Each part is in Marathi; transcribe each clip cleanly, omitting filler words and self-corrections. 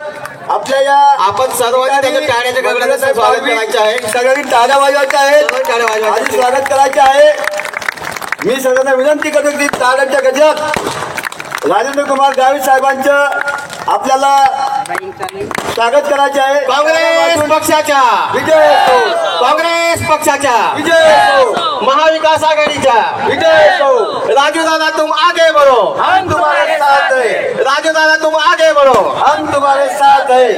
आपल्या या आपण सर्वांनी त्याच्या टाळ्याच्या गजराचं स्वागत करायचं आहे. सगळ्यांनी टाळ्या वाजवायच्या आहेत आणि स्वागत करायचे आहे. मी सगळ्यांना विनंती करतो की टाळ्यांच्या गजरात राजेंद्र कुमार गावित साहेबांचं आपल्याला स्वागत करायचे आहे. काँग्रेस पक्षाच्या विजय असो, काँग्रेस पक्षाच्या विजय असो, महाविकास आघाडीच्या विजय असो. राजू दादा तुम आगे बढ़ो, हम तुम्हारे साथ है. राजू दादा तुम आगे बढ़ो, हम तुम्हारे साथ है.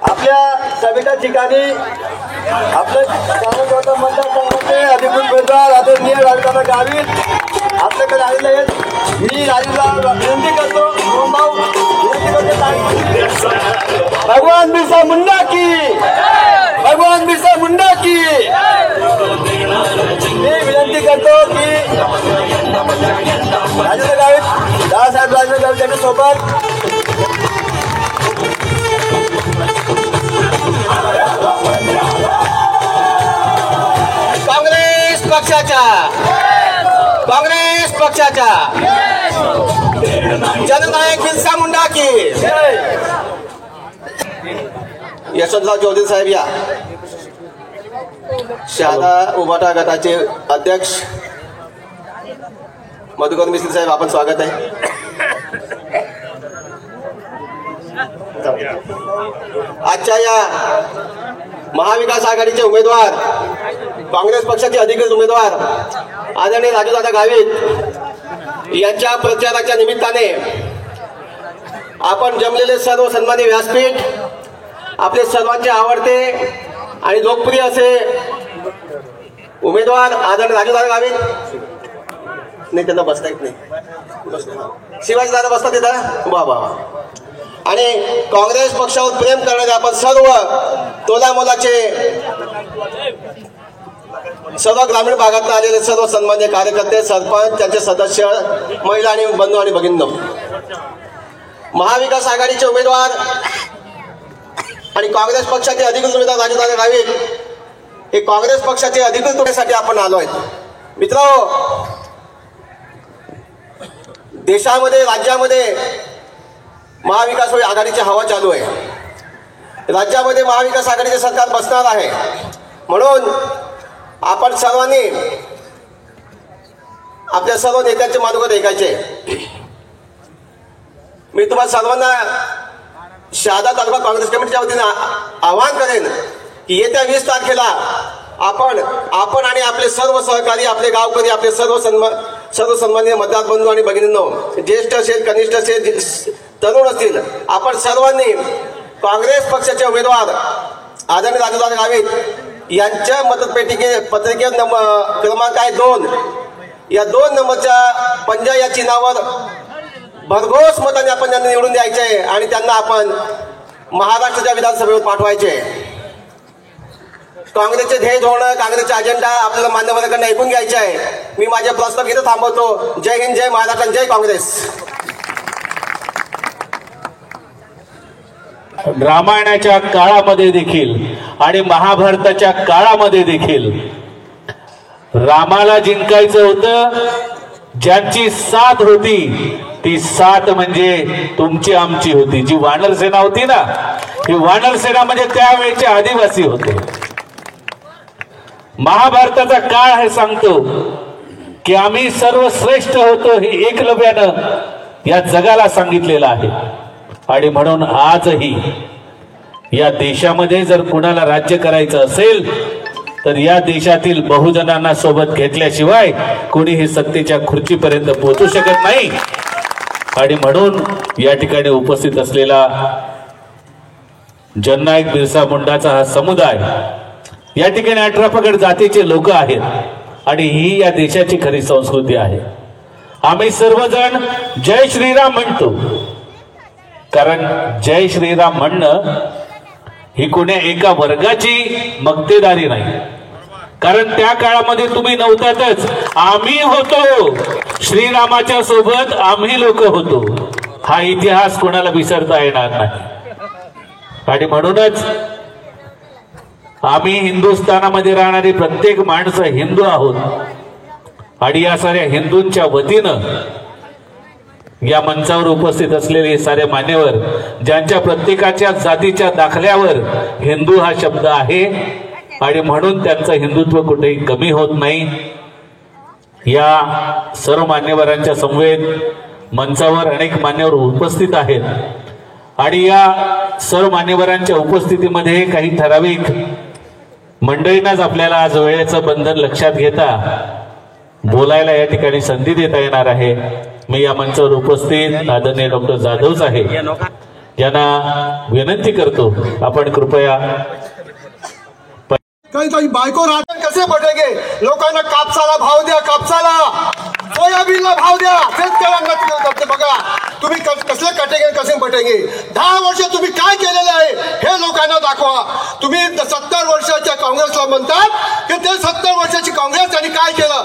आपल्या सभेच्या ठिकाणी आपले मतदारसंघाचे अधिकृत उमेदवार आदरणीय राजूदादा गावित आपल्याकडे आलेले आहेत. मी राजूला विनंती करतो, भगवान बिरसा मुंडा की, भगवान बिरसा मुंडा की. मी विनंती करतो की राजूदादा गावित, दादासाहेब राजूदादा गावित यांच्या सोबत काँग्रेस पक्षाच्या, काँग्रेस पक्षाच्या जननायक बिरसा मुंडा की. यशवंतराव चौधरी साहेब या. शहादा उभाटा गटाचे अध्यक्ष मधुकर मिस्त्री साहेब आपण स्वागत आहे. आजच्या या महाविकास आघाडीचे उमेदवार, काँग्रेस पक्षाचे अधिकृत उमेदवार आदरणीय राजूदादा गावित यांच्या प्रचाराच्या निमित्ताने आपण जमलेले सर्व सन्माननीय व्यासपीठ, आपले सर्वांचे आवडते आणि लोकप्रिय असे उमेदवार आदरणीय राजूदादा गावित. नाही, त्यांना बसता येत नाही. शिवाजी दादा बसतात तिथं. वा वा. आणि काँग्रेस पक्षावर प्रेम करणारे आपण सर्व तोलामोलाचे सर्व ग्रामीण भागात आलेले सर्व सन्मान्य कार्यकर्ते, सरपंच, त्यांचे सदस्य, महिला आणि बंधू आणि भगिनींनो, महाविकास आघाडीचे उमेदवार आणि काँग्रेस पक्षाचे अधिकृत उमेदवार राजूदादा गावित हे काँग्रेस पक्षाचे अधिकृत होण्यासाठी आपण आलो आहेत. मित्रांनो, देशामध्ये, राज्यामध्ये महाविकास आघाडीची हवा चालू आहे. राज्यामध्ये महाविकास आघाडीचे सरकार बसणार आहे. म्हणून आपण सर्वांनी आपल्या सर्व नेत्यांचे मानोगत ऐकायचे. मी तुम्हाला सर्वांना शहादा तालुका काँग्रेस कमिटीच्या वतीने आवाहन करेन की येत्या 20 तारखेला आपण आणि आपले सर्व सहकारी, आपले गावकरी, आपले सर्व सन्माननीय मतदार बंधू आणि भगिनींनो, ज्येष्ठ असेल, कनिष्ठ असेल, तरुण असतील, आपण सर्वांनी काँग्रेस पक्षाचे उमेदवार आदरणीय राजूदादा गावित यांच्या मतपेटिके पत्रिके क्रमांक आहे 2, या 2 नंबरच्या पंजा या चिन्हावर भरघोस मताने आपण त्यांना निवडून द्यायचे आहे आणि त्यांना आपण महाराष्ट्राच्या विधानसभेवर पाठवायचे. काँग्रेसचे ध्येय धोरण, काँग्रेसचा अजेंडा आपल्याला मान्यवरांकडून ऐकून घ्यायचे आहे. मी माझे प्रस्ताव इथं थांबवतो. जय हिंद, जय महाराष्ट्र, जय काँग्रेस. रामायणाच्या काळामध्ये देखील आणि महाभारताच्या काळामध्ये देखील रामाला जिंकायचं होतं. ज्यांची साथ होती ती साथ म्हणजे तुमची आमची होती. जी वानर सेना होती ना, ही वानर सेना म्हणजे त्यावेळेचे आदिवासी होते. महाभारताचा काळ हे सांगतो की आम्ही सर्वश्रेष्ठ होतो, हे एकलव्यानं या जगाला सांगितलेलं आहे. आणि म्हणून आजही या देशामध्ये जर कुणाला राज्य करायचं असेल तर या देशातील बहुजनांना सोबत घेतल्याशिवाय कोणीही सत्तेच्या खुर्चीपर्यंत पोहोचू शकत नाही. आणि म्हणून या ठिकाणी उपस्थित असलेला जननायक बिरसा मुंडाचा हा समुदाय, या ठिकाणी 18 पगड जातीचे लोक आहेत आणि ही या देशाची खरी संस्कृती आहे. आम्ही सर्वजण जय श्रीराम म्हणतो, कारण जय श्रीराम म्हणणं ही कोण्या एका वर्गाची मक्तेदारी नाही. कारण त्या काळामध्ये तुम्ही नव्हतातच, आम्ही होतो. श्रीरामाच्या सोबत आम्ही लोक होतो. हा इतिहास कोणाला विसरता येणार नाही. आणि म्हणूनच आम्ही हिंदुस्थानामध्ये राहणारी प्रत्येक माणसं हिंदू आहोत. आणि या साऱ्या हिंदूंच्या वतीनं या मंचावर उपस्थित असलेले सारे मान्यवर, ज्यांच्या प्रत्येकाच्या जातीच्या दाखल्यावर हिंदू हा शब्द आहे आणि म्हणून त्यांचं हिंदुत्व कुठेही कमी होत नाही, या सर्व मान्यवरांच्या समवेत मंचावर अनेक मान्यवर उपस्थित आहेत आणि या सर्व मान्यवरांच्या उपस्थितीमध्ये काही ठराविक मंडळींनाच आपल्याला आज वेळेचं बंधन लक्षात घेता बोलायला या ठिकाणी संधी देता येणार आहे. मी या मंचावर उपस्थित आदरणीय डॉक्टर जाधव साहेब यांना विनंती करतो, आपण कृपया काही बायको राहतात कसे पटेगे, लोकांना कापसाला भाव द्या, कापसाला सोयाबीनला भाव द्या, शेतकऱ्यांना बघा तुम्ही कसले कटेगे कसे पटेगे. 10 वर्ष तुम्ही काय केलेलं आहे हे लोकांना दाखवा. तुम्ही 70 वर्षाच्या काँग्रेसला म्हणतात की ते 70 वर्षाची काँग्रेस त्यांनी काय केलं,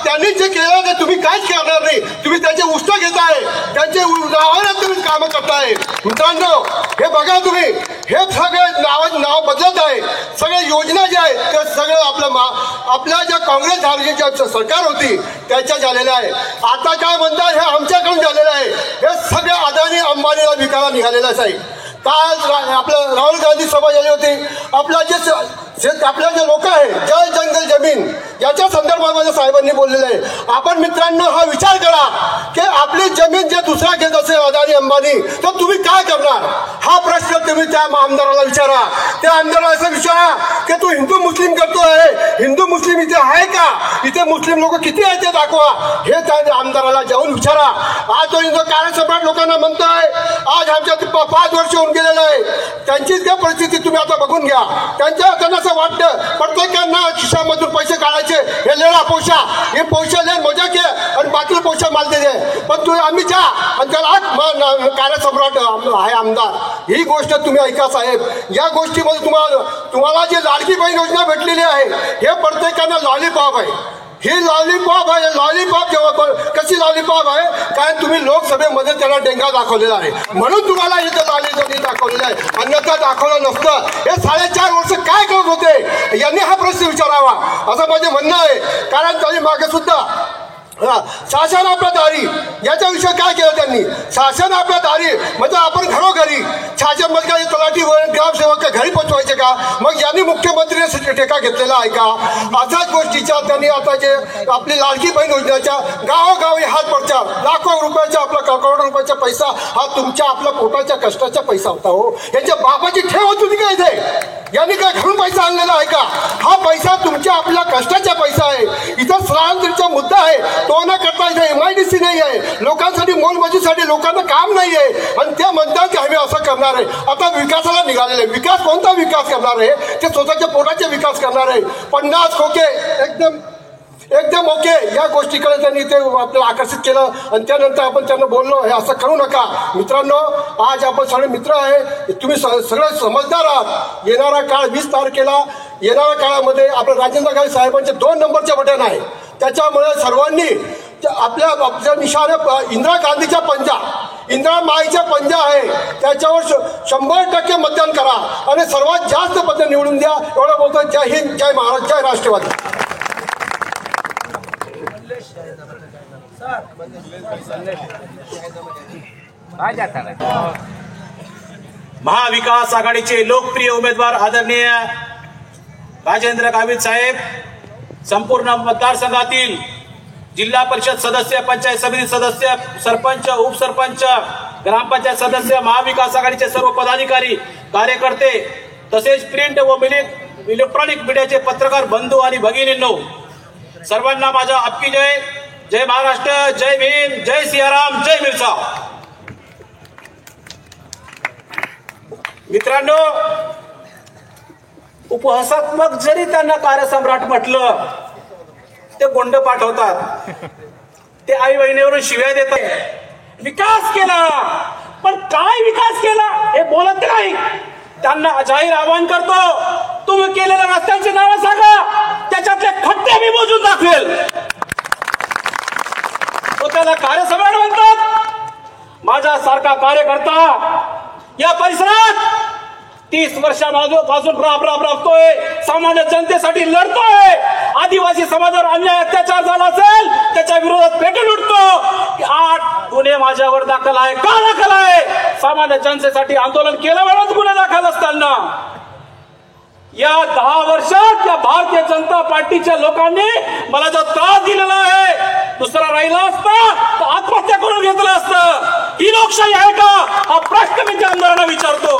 त्यांनी जे केलं ते तुम्ही काहीच करणार नाही. तुम्ही त्याचे उष्ट घेताय, त्यांचे नावाने तुम्ही कामं करताय. मित्रांनो हे बघा, तुम्ही हे सगळे नाव बदलत आहे. सगळे योजना जे आहेत ते सगळं आपल्या ज्या काँग्रेस झालेली सरकार होती त्याच्या झालेल्या आहे. आता काय म्हणतात हे आमच्याकडून झालेलं आहे. हे सगळे अदानी अंबानीला विकायला निघालेलंच आहे. काल आपलं राहुल गांधी सभा झाली होती. आपल्या जे लोक आहे जय जंगल जमीन याच्या संदर्भामध्ये साहेबांनी बोललेलं आहे. आपण मित्रांनो हा विचार करा की आपली जमीन जे दुसरा घेत असेल अदानी अंबानी तर तुम्ही काय करणार, हा प्रश्न तुम्ही त्या आमदाराला विचारा. त्या आमदाराला असं विचारा की तू हिंदू मुस्लिम करतो आहे, हिंदू मुस्लिम इथे आहे का, इथे मुस्लिम लोक किती आहेत ते दाखवा, हे त्या आमदाराला जाऊन विचारा. आज तो हिंदू कार्यसम्राट लोकांना म्हणतोय, आज आमच्या 5 वर्ष होऊन गेलेलं आहे. त्यांचीच काय परिस्थिती तुम्ही आता बघून घ्या. त्यांना असं वाटतं प्रत्येकांना खिशामधून पैसे काढायचे, हे लेला पोषा, हे पोषा ले मजा के आणि बाकी पोषा मालते दे, पण तू आम्ही जा आणि त्याला कार्यसम्राट आहे आमदार. ही गोष्ट तुम्ही ऐका साहेब. या गोष्टीमध्ये तुम्हाला जे लाडकी बहीण योजना भेटलेली आहे हे प्रत्येकांना लॉलीपॉप आहे. ही लॉलीपॉप आहे. लॉलीपॉप जेव्हा कशी लॉलीपॉप आहे, कारण तुम्ही लोकसभेमध्ये त्याला डेंगा दाखवलेला आहे म्हणून तुम्हाला इथं लॉलीपॉप दाखवलेला आहे, अन्यथा दाखवलं नसतं. हे 4.5 वर्ष काय करत होते यांनी हा प्रश्न विचारावा असं माझे म्हणणं आहे. कारण तरी मागे सुद्धा शासन आपल्या दारी याच्याविषयी काय केलं त्यांनी, शासन आपल्या दारी म्हणजे आपण घरोघरी शासन मध्ये काय तलाठी ग्रामसेवक घरी पोचवायचे का, मग यांनी मुख्यमंत्र्यांनी ठेका घेतलेला आहे का. अशाच गोष्टीच्या त्यांनी आता जे आपली लाडकी बहीण योजनेच्या गावोगावी हात प्रचार, लाखो रुपयाचा आपला करोडो रुपयाचा पैसा हा तुमच्या आपल्या पोटाच्या कष्टाचा पैसा होता. हो, यांच्या बापाची ठेव होती काय इथे, यांनी काय घरून पैसा आणलेला आहे का, हा पैसा तुमच्या आपल्या कष्टाचा पैसा आहे. इथं स्थलांतरितचा मुद्दा आहे, तो न करता इथे MIDC नाही आहे, लोकांसाठी मोलमजुरीसाठी लोकांना काम नाही आहे आणि ते म्हणतात की आम्ही असं करणार आहे. आता विकासाला निघालेले, विकास कोणता विकास करणार आहे, ते स्वतःच्या पोटाचे विकास करणार आहे. 50 खोके एकदम ओके या गोष्टीकडे त्यांनी ते आपल्याला आकर्षित केलं आणि त्यानंतर आपण त्यांना बोललो हे असं करू नका. मित्रांनो आज आपण सगळे मित्र आहे, तुम्ही सगळे समजदार आहात. येणारा काळ 20 तारखेला येणाऱ्या काळामध्ये आपल्या राजेंद्र गावी साहेबांचे 2 नंबरचे बटन आहे. त्याच्यामुळे सर्वांनी आपल्या निशाने इंदिरा गांधीच्या पंजा, इंदिरा माईच्या पंजा आहे त्याच्यावर 100% मतदान करा आणि सर्वात जास्त पद निवडून द्या. एवढं बोलतो. जय हिंद, जय महाराष्ट्र, जय राष्ट्रवादी. महाविकास आघाडीचे लोकप्रिय उमेदवार आदरणीय राजेंद्र गावित साहेब संपूर्ण मतदारसंघातील जिल्हा परिषद सदस्य, पंचायत समिती सदस्य, सरपंच, उपसरपंच, ग्रामपंचायत सदस्य, महाविकास आघाडीचे सर्व पदाधिकारी, कार्यकर्ते तसेच प्रिंट व इलेक्ट्रॉनिक मीडियाचे पत्रकार बंधू आणि भगिनींनो, सर्वांना माझा आपकी जय. जय महाराष्ट्र, जय भीम, जय सियाराम, जय मिरसा. मित्रांनो, उपहासात्मक जरी त्यांना कार्यसम्राट म्हटलं ते गोंड पाठवतात, ते आई बहिणीवरून शिव्या देतात. विकास केला, पण काय विकास केला हे बोलत नाही. त्यांना जाहीर आवाहन करतो, तुम्ही केलेल्या रस्त्यांची नावं सांगा, त्याच्यातले खड्डे मी मोजून दाखवेल. तो त्याला कार्यसम्राट म्हणतात. माझा सारखा कार्यकर्ता या परिसरात 30 वर्षांपासून राबतोय, सामान्य जनतेसाठी लढतोय. आदिवासी समाजावर अन्याय अत्याचार झाला असेल त्याच्या विरोधात पेटून उठतो. गुन्हे माझ्यावर दाखल आहे. का दाखल आहे? सामान्य जनतेसाठी आंदोलन केलं म्हणून गुन्हे दाखल असताना या 10 वर्षात या भारतीय जनता पार्टीच्या लोकांनी मला जो त्रास दिलेला आहे, दुसरा राहिला असता तर आत्महत्या करून घेतलं असतं. ही लोकशाही आहे का? हा प्रश्न मी त्या आमदारांना विचारतो.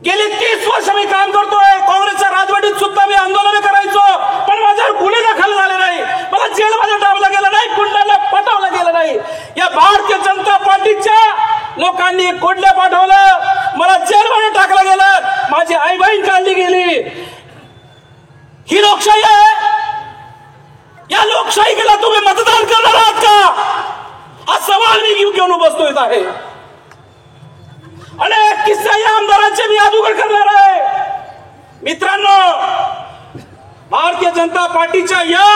गेली 30 वर्ष मी काम करतोय. काँग्रेसच्या राजवटीत सुद्धा मी आंदोलन करायचो, पण माझ्यावर गुन्हे दाखल झाले नाही, मला जेलमध्ये टाकलं गेलं नाही, कुंडाला पाठवलं गेलं नाही. या भारतीय जनता पार्टीच्या लोकांनी कुंडल्या पाठवलं, मला जेलमध्ये टाकलं गेलं, माझी आई बहीण काढली गेली. ही लोकशाही आहे? या लोकशाहीला तुम्ही मतदान करणार आहात का? हा सवाल मी घेऊन बसतोय आहे. अनेक किस्से या आमदारांचे मी आज उघड करणार आहे. मित्रांनो, भारतीय जनता पार्टीच्या या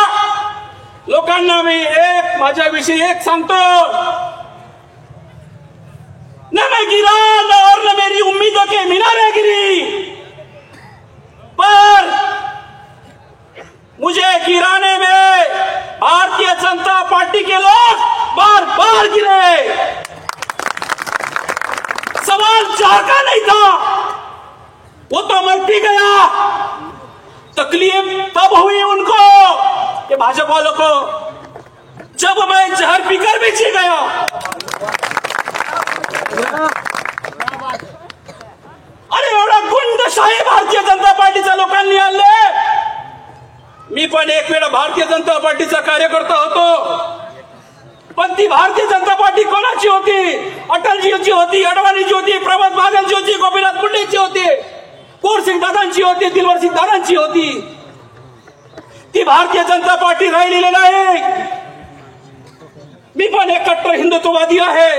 लोकांना मी माझ्याविषयी एक सांगतो, न मैं गिरा न और न मेरी उम्मीदों के मीनारे गिरी, पर मुझे गिराने में भारतीय जनता पार्टी के लोग बार बार गिरे. सवाल चार का नहीं था, वो तो मैं पी गया. तकलीफ तब हुई उनको, ये भाजपा वालों को, जब मैं जहर पीकर भी जी गया. अरे एवढा गुंडशाही भारतीय जनता पार्टीच्या लोकांनी आणले. मी पण एक वेळा भारतीय जनता पार्टीचा कार्यकर्ता होतो, पण ती भारतीय जनता पार्टी कोणाची होती? अटलजीची होती, अडवाणीची होती, प्रमोद महाजनची होती, गोपीनाथ मुंडेची होती, कोरसिंग दादांची होती, दिलवर सिंग दादांची होती. ती भारतीय जनता पार्टी राहिलेली नाही. मी पण एक कट्टर हिंदुत्ववादी आहे,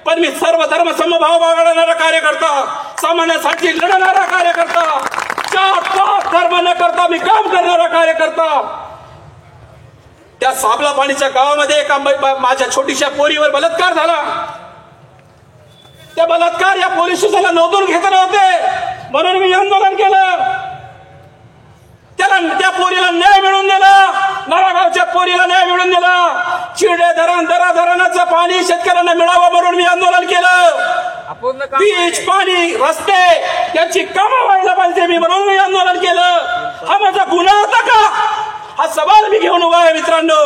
पण मी सर्व धर्म समभाव बाळगणारा कार्यकर्ता, सामान्यासाठी लढणारा कार्यकर्ता, जात धर्म न करता मी काम करणारा कार्यकर्ता. त्या साबला पाणीच्या गावामध्ये एका माझ्या छोटीशा पोरीवर बलात्कार झाला. त्या बलात्कार या पोलीस स्टेशनला नोंदवून घेत नव्हते, म्हणून मी आंदोलन केलं. त्या पोरीला न्याय मिळवून दिला, नारागावच्या पोरीला न्याय मिळवून दिला. चिरडे धरणाचं पाणी शेतकऱ्यांना मिळावं म्हणून मी आंदोलन केलं. वीज, पाणी, रस्ते याची कामं व्हायला पाहिजे मी म्हणून मी आंदोलन केलं. हा माझा गुन्हा होता का? हा सवाल मी घेऊन उभा आहे. मित्रांनो,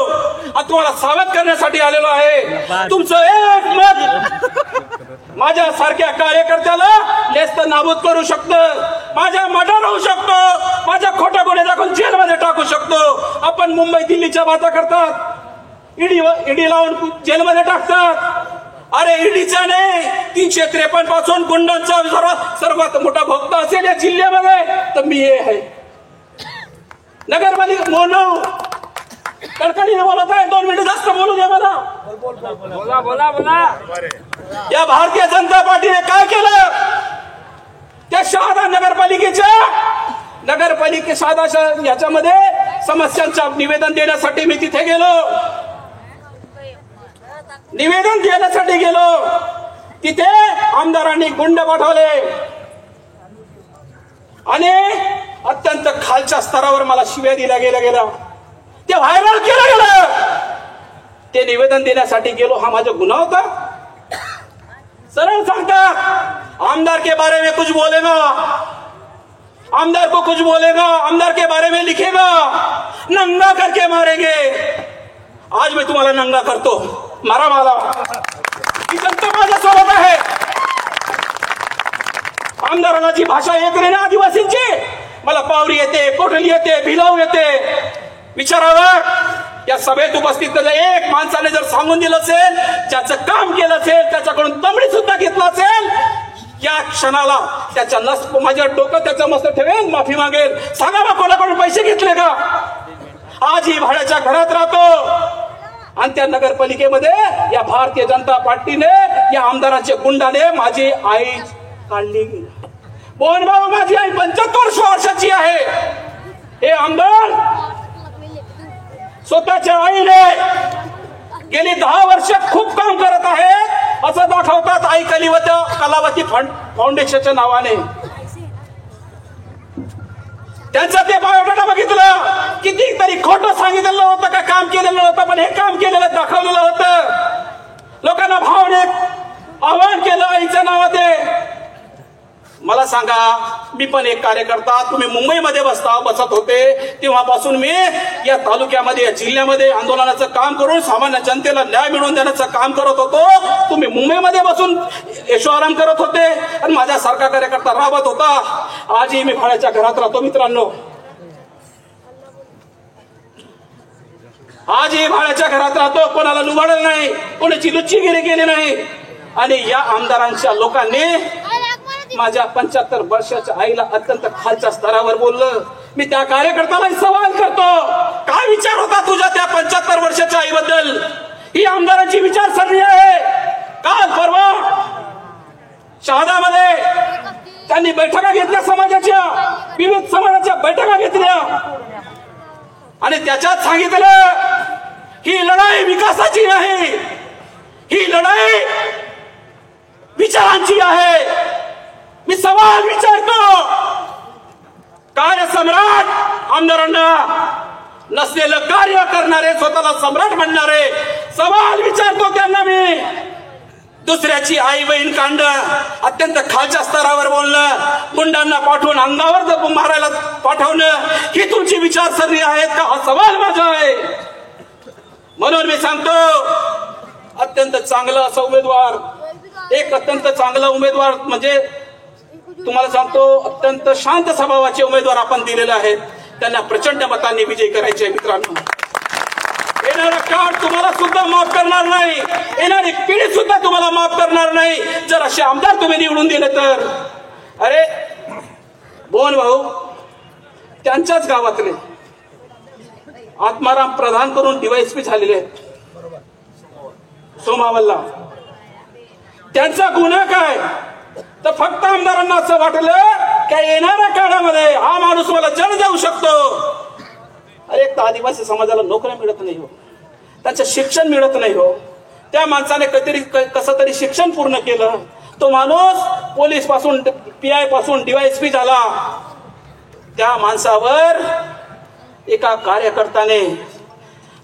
तुम्हाला सावध करण्यासाठी आलेलो आहे. तुमचं एक मत माझ्या सारख्या कार्यकर्त्याला नेस्त नाबूद करू शकतं, माझ्या मर्डर होऊ शकतो, माझ्या खोट्या गुन्हे दाखवून जेलमध्ये टाकू शकतो. आपण मुंबई दिल्लीच्या बाता करतात, ईडी लावून जेलमध्ये टाकतात. अरे ईडीचा नाही, 353 पासून गुंडांचा सर्वात मोठा भोगता असेल या जिल्ह्यामध्ये तर मी हे आहे. नगरपालिका मोनो कडकडीने बोलत आहे, 2 मिनिटं जास्त बोलू द्या मला. बोला. या भारतीय जनता पार्टीने काय केलं? त्या शहादा शहादा याच्यामध्ये समस्यांचं निवेदन देण्यासाठी मी तिथे गेलो. निवेदन देण्यासाठी गेलो, तिथे आमदारांनी गुंड पाठवले आणि अत्यंत खालच्या स्तरावर मला शिव्या दिल्या गेल्या. ते व्हायरल केलं गेलं. ते निवेदन देण्यासाठी गेलो, हा माझा गुन्हा होता? सरळ सांगतात, आमदार के बारे में कुछ बोलेगा, आमदार को कुछ बोलेगा, आमदार के बारे में लिखेगा, नंगा करके मारेंगे. आज मी तुम्हाला नंगा करतो, मारा मला. ही जनता माझ्यासोबत आहे. आमदारांना जी भाषा येत नाही ना आदिवासींची, मला पावरी येते, कोठली येते, भिलाव येते. विचारावं, या सभेत उपस्थित एक माणसाने जर सांगून दिलं असेल, ज्याचं काम केलं असेल, त्याच्याकडून तंबडी सुद्धा घेतला असेल, या क्षणाला त्याच्या माझ्या डोकं त्याचं मस्त ठेवेल, माफी मागेल. सांगा बा, कोणाकडून पैसे घेतले का? आजही भाड्याच्या घरात राहतो आणि त्या नगरपालिकेमध्ये या भारतीय जनता पार्टीने, या आमदाराच्या गुंडाने माझी आई काढली. बोन बाबा, माझी आई 75 वर्षाची आहे. हे आमदार स्वतःच्या आईने गेली 10 वर्ष खूप काम करत आहेत असं दाखवतात आई कलावती फाउंडेशनच्या नावाने. त्यांचा ते बायोडाटा बघितलं, कितीतरी खोटं सांगितलेलं होतं का काम केलेलं होतं, पण हे काम केलेलं दाखवलेलं होतं. लोकांना भावनेत आवाहन केलं आईच्या नावाने. मला सांगा, मी पण एक कार्यकर्ता, तुम्ही मुंबईमध्ये बसत होते तेव्हापासून मी या तालुक्यामध्ये या जिल्ह्यामध्ये आंदोलनाचं काम करून सामान्य जनतेला न्याय मिळवून देण्याचं काम करत होतो. तुम्ही मुंबईमध्ये बसून ऐशोआराम करत होते आणि माझ्यासारखा कार्यकर्ता राबत होता. आजही मी भाड्याच्या घरात राहतो मित्रांनो, आजही भाड्याच्या घरात राहतो. कोणाला लुबाडलं नाही, कोणाची लुच्चीगिरी केली नाही. आणि या आमदारांच्या लोकांनी माझ्या 75 वर्षाच्या आईला अत्यंत खालच्या स्तरावर बोललं. मी त्या कार्यकर्त्याला सवाल करतो, काय विचार होता तुझ्या त्या 75 वर्षाच्या आईबद्दल? ही आमदारांची विचारसरणी आहे. काल परवा शहादामध्ये त्यांनी बैठका घेतल्या, समाजाच्या विविध समाजाच्या बैठका घेतल्या आणि त्याच्यात सांगितलं ही लढाई विकासाची आहे, ही लढाई विचारांची आहे. मी सवाल विचारतो, कार्यसम्राट आमदारांना नसलेलं कार्य करणारे, स्वतःला सम्राट म्हणणारे, सवाल विचारतो त्यांना मी. दुसऱ्याची आई बहीण कांड, अत्यंत खालच्या स्तरावर बोलणं, गुंडांना पाठवून अंगावर मारायला पाठवणं, ही तुमची विचारसरणी आहेत का? हा सवाल माझा आहे. म्हणून मी सांगतो, अत्यंत चांगला असा उमेदवार, एक अत्यंत चांगला उमेदवार म्हणजे तुम्हाला सांगतो अत्यंत शांत स्वभावाचे उमेदवार आपण दिलेले आहेत. त्यांना प्रचंड मतांनी विजय करायचे मित्रांनो. येणारा काळ तुम्हाला सुद्धा माफ करणार नाही, येणारी पिढी सुद्धा तुम्हाला माफ करणार नाही जर असे आमदार तुम्ही निवडून दिले तर. अरे बोन भाऊ, त्यांच्याच गावातले आत्माराम प्रधान करून डीवायएसपी झालेले आहेत सोमावल्ला. त्यांचा गुन्हा काय? तर फक्त आमदारांना असं वाटलं की येणाऱ्या काळामध्ये हा माणूस मला जण जाऊ शकतो. अरे एक तर आदिवासी समाजाला नोकऱ्या मिळत नाही हो, त्यांचं शिक्षण मिळत नाही हो. त्या माणसाने कसं तरी शिक्षण पूर्ण केलं, तो माणूस पोलीस पासून PI पासून डीवायएसपी झाला. त्या माणसावर एका कार्यकर्त्याने,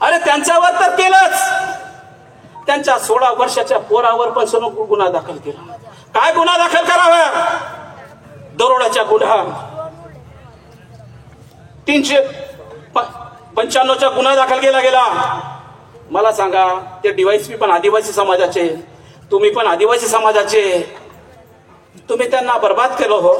अरे त्यांच्यावर तर केलंच, त्यांच्या 16 वर्षाच्या पोरावर पण गुन्हा दाखल केला. काय गुन्हा दाखल करावा? दरोड्याचा गुन्हा. 395चा गुन्हा दाखल केला गेला. मला सांगा, ते डीवायएसपी पण आदिवासी समाजाचे, तुम्ही पण आदिवासी समाजाचे, तुम्ही त्यांना बर्बाद केलं हो.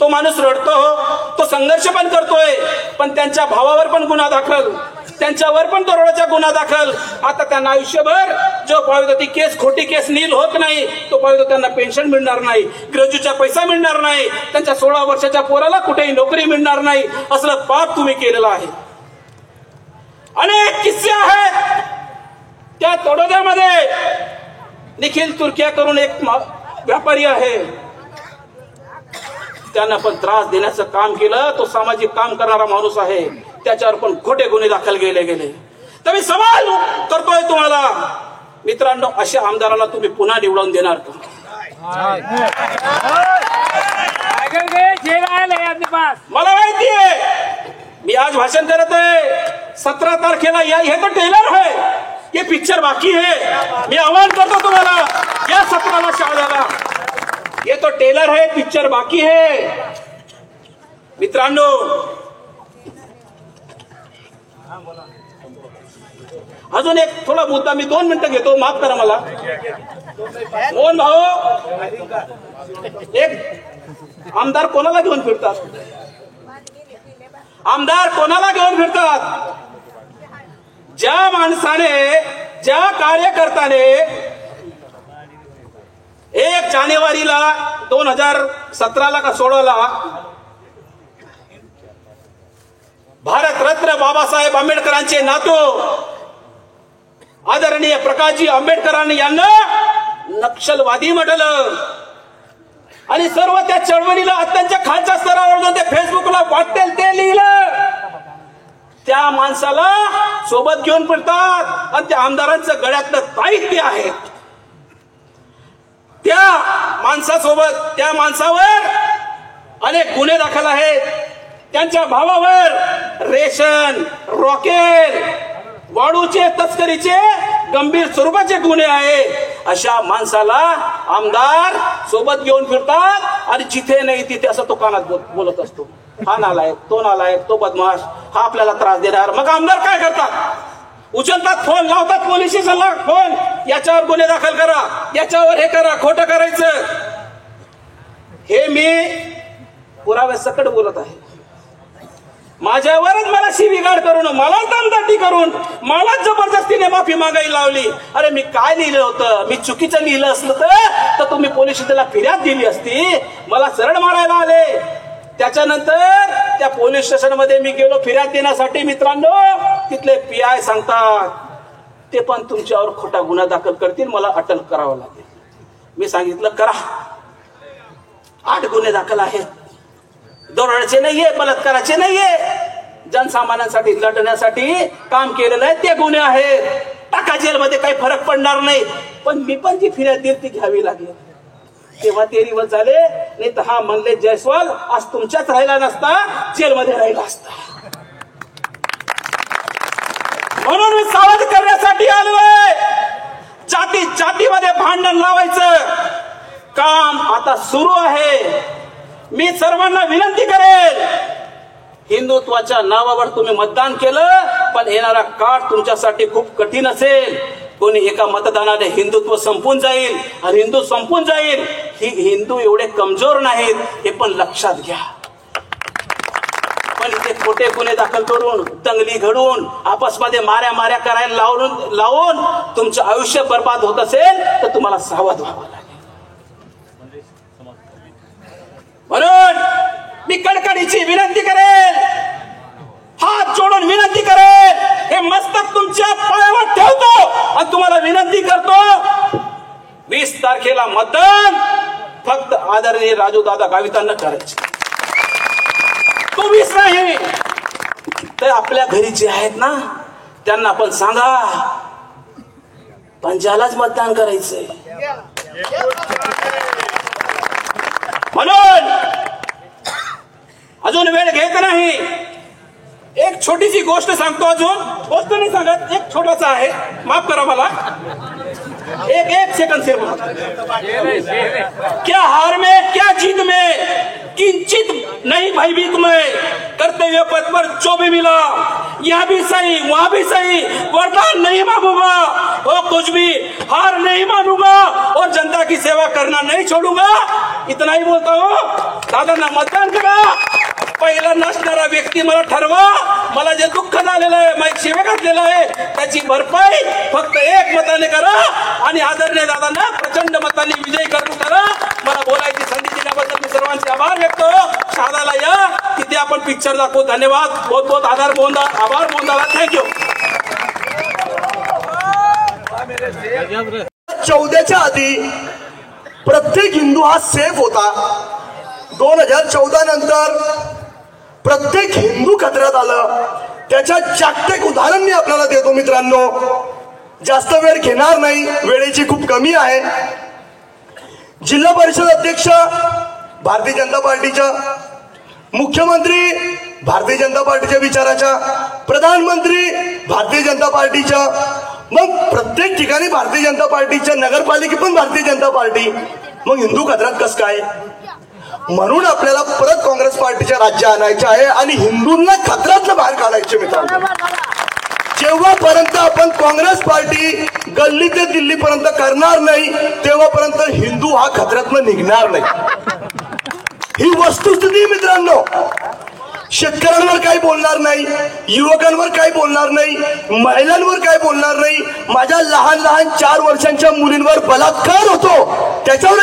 तो माणूस रडतो हो, तो संघर्ष पण करतोय, पण त्यांच्या भावावर पण गुन्हा दाखल, त्यांच्यावर पण दरोड्याचा गुन्हा दाखल. आता त्यांना आयुष्यभर जो पाहिजे ती केस, खोटी केस नील होत नाही, तो पाहिजे त्यांना पेन्शन मिळणार नाही, ग्रॅज्युएटचा पैसा मिळणार नाही, त्यांच्या 16 वर्षाच्या पोराला कुठेही नोकरी मिळणार नाही. असलं पाप तुम्ही केलेलं आहे. अनेक किस्से आहेत. त्या तडोद्यामध्ये निखिल तुर्किया करून एक व्यापारी आहे, त्यांना पण त्रास देण्याचं काम केलं. तो सामाजिक काम करणारा माणूस आहे, त्याच्यावर पण खोटे गुन्हे दाखल केले गेले. तर मी सवाल करतोय तुम्हाला मित्रांनो, अशा आमदाराला तुम्ही पुन्हा निवडून देणार का? मला माहितीये, मी आज भाषण करत आहे 17 तारखेला. हे तर टेलर आहे, हे पिक्चर बाकी है. मी आवाहन करतो तुम्हाला, या 17ला शहादाला. ये तो टेलर है, पिक्चर बाकी है मित्रांनो. अजून एक थोडा मुद्दा, मी 2 मिनिटं घेतो, माफ करा मला. मोहन भाऊ, एक आमदार कोणाला घेऊन फिरतात? आमदार कोणाला घेऊन फिरतात? ज्या माणसाने, ज्या कार्यकर्त्याने 1 जानेवारीला 2017ला का 16ला भारतरत्न बाबासाहेब आंबेडकरांचे नातू आदरणीय प्रकाशजी आंबेडकरांनी यांना नक्षलवादी म्हटलं आणि सर्व त्या चळवळीला अत्यंत खालच्या स्तरावर ते फेसबुकला वाटेल ते लिहिलं. त्या माणसाला सोबत घेऊन फिरतात आणि त्या आमदारांचं गळ्यातलं ताईत आहे. त्या माणसासोबत, त्या माणसावर अनेक गुन्हे दाखल आहेत. त्यांच्या भावावर रेशन, रॉकेल, वाळूचे, तस्करीचे गंभीर स्वरूपाचे गुन्हे आहे. अशा माणसाला आमदार सोबत घेऊन फिरतात आणि जिथे नाही तिथे असं तो कानात बोलत असतो. हा नालायक, तो नालायक, तो बदमाश, हा आपल्याला त्रास देणार. मग आमदार काय करतात? उचलतात फोन, लावतात पोलीस स्टेशनला फोन, याच्यावर गुन्हे दाखल करा, याच्यावर हे करा, खोटं करायचं. हे मी पुराव्यासकट बोलत आहे. माझ्यावरच मला शिवीगाळ करून, मला दमदाटी करून, मला जबरदस्तीने माफी मागायला लावली. अरे मी काय लिहिलं होतं? मी चुकीचं लिहिलं असलं तर तुम्ही पोलीस स्टेशनला फिर्याद दिली असती. मला सरळ मारायला आले. त्याच्यानंतर त्या पोलीस स्टेशन मध्ये मी गेलो फिर्याद देण्यासाठी. मित्रांनो, तिथले PI सांगतात ते पण तुमच्यावर खोटा गुन्हा दाखल करतील, मला अटक करावं लागेल. मी सांगितलं करा. 8 गुन्हे दाखल आहेत. दरोड्याचे नाहीये, बलात्काराचे नाहीये, जनसामान्यांसाठी लढण्यासाठी काम केलेलं आहे ते गुन्हे आहेत. टाका जेलमध्ये, काही फरक पडणार नाही. पण मी पण जी फिर्याद दिली ती घ्यावी लागेल. तेव्हा ते दिवस झाले. नाही तर हा म्हणले जयस्वाल आज तुमच्याच राहिला नसता, जेलमध्ये राहिला असता. म्हणून मी सावध करण्यासाठी आलोय. जातीमध्ये भांडण लावायचं काम आता सुरू आहे. मी सर्वांना विनंती करेल, हिंदुत्वाच्या नावावर तुम्ही मतदान केलं, पण येणारा काळ तुमच्यासाठी खूप कठीण असेल. कोणी एका मतदानाने हिंदुत्व संपून जाईल आणि हिंदू संपून जाईल. हिंदू एवढे कमजोर नाहीत, हे पण लक्षात घ्या. पण इथे खोटे गुन्हे दाखल करून, दंगली घडवून, आपसमध्ये माऱ्या करायला लावून तुमचं आयुष्य बर्बाद होत असेल तर तुम्हाला सावध व्हावं लागेल. म्हणून मी कडकडीची विनंती करेन, हात जोडून विनंती करेन, हे मस्तक तुमच्या पायावर ठेवतो आणि तुम्हाला विनंती करतो, 20 तारखेला मतदान फक्त आदरणीय राजूदादा गावितांना करायचे. 24 नाही तर आपल्या घरी जे आहेत ना त्यांना पण सांगा पंजालाच मतदान करायचंय. म्हणून अजून वेळ घेत नाही. एक छोटीशी गोष्ट सांगतो. अजून गोष्ट नाही सांगत, एक छोटासा आहे, माफ करा मला. एक सेकंड से क्या हार में क्या जीत में किंचित नहीं भयभीत में, कर्तव्य पथ पर जो भी मिला यहाँ भी सही वहाँ भी सही, वरदान नहीं मांगूंगा और कुछ भी हार नहीं मानूंगा और जनता की सेवा करना नहीं छोड़ूंगा. इतना ही बोलता हूँ. दादांना मतदान करा. पहिला नसणारा व्यक्ती मला ठरवा. मला जे दुःख झालेलं आहे, माझी सेवा घातलेलं आहे, त्याची भरपाई फक्त 1 मताने करा आणि आदरणीय दादांना प्रचंड मतांनी विजयी करून करा. मला बोलायची संधी दिल्याबद्दल मी सर्वांचे आभार व्यक्त करतो. शहादाला या, तिथे आपण पिक्चर दाखवू. धन्यवाद. बहुत बहुत आभार मोहनदादा. थँक्यू. 14च्या आधी प्रत्येक हिंदू हा सेफ होता. 2014 नंतर प्रत्येक हिंदू खतऱ्यात आलं. त्याच्या जागतिक उदाहरण मी आपल्याला देतो. मित्रांनो, जास्त वेळ घेणार नाही, वेळेची खूप कमी आहे. जिल्हा परिषद अध्यक्ष भारतीय जनता पार्टीच्या, मुख्यमंत्री भारतीय जनता पार्टीच्या विचाराच्या, प्रधानमंत्री भारतीय जनता पार्टीच्या, मग प्रत्येक ठिकाणी भारतीय जनता पार्टीच्या, नगरपालिका पण भारतीय जनता पार्टी. मग हिंदू खतऱ्यात कसं काय? म्हणून आपल्याला परत काँग्रेस पार्टीच्या राज्य आणायचे आहे आणि हिंदूंना खतऱ्यातनं बाहेर काढायचे. मित्रांनो, जेव्हापर्यंत आपण काँग्रेस पार्टी गल्ली ते दिल्लीपर्यंत करणार नाही तेव्हापर्यंत हिंदू हा खतऱ्यातनं निघणार नाही. ही वस्तुस्थिती. मित्रांनो, शेतकऱ्यांवर काही बोलणार नाही, युवकांवर काही बोलणार नाही, महिलांवर काही बोलणार नाही. माझ्या लहान 4 वर्षांच्या मुलींवर बलात्कार होतो त्याच्यावर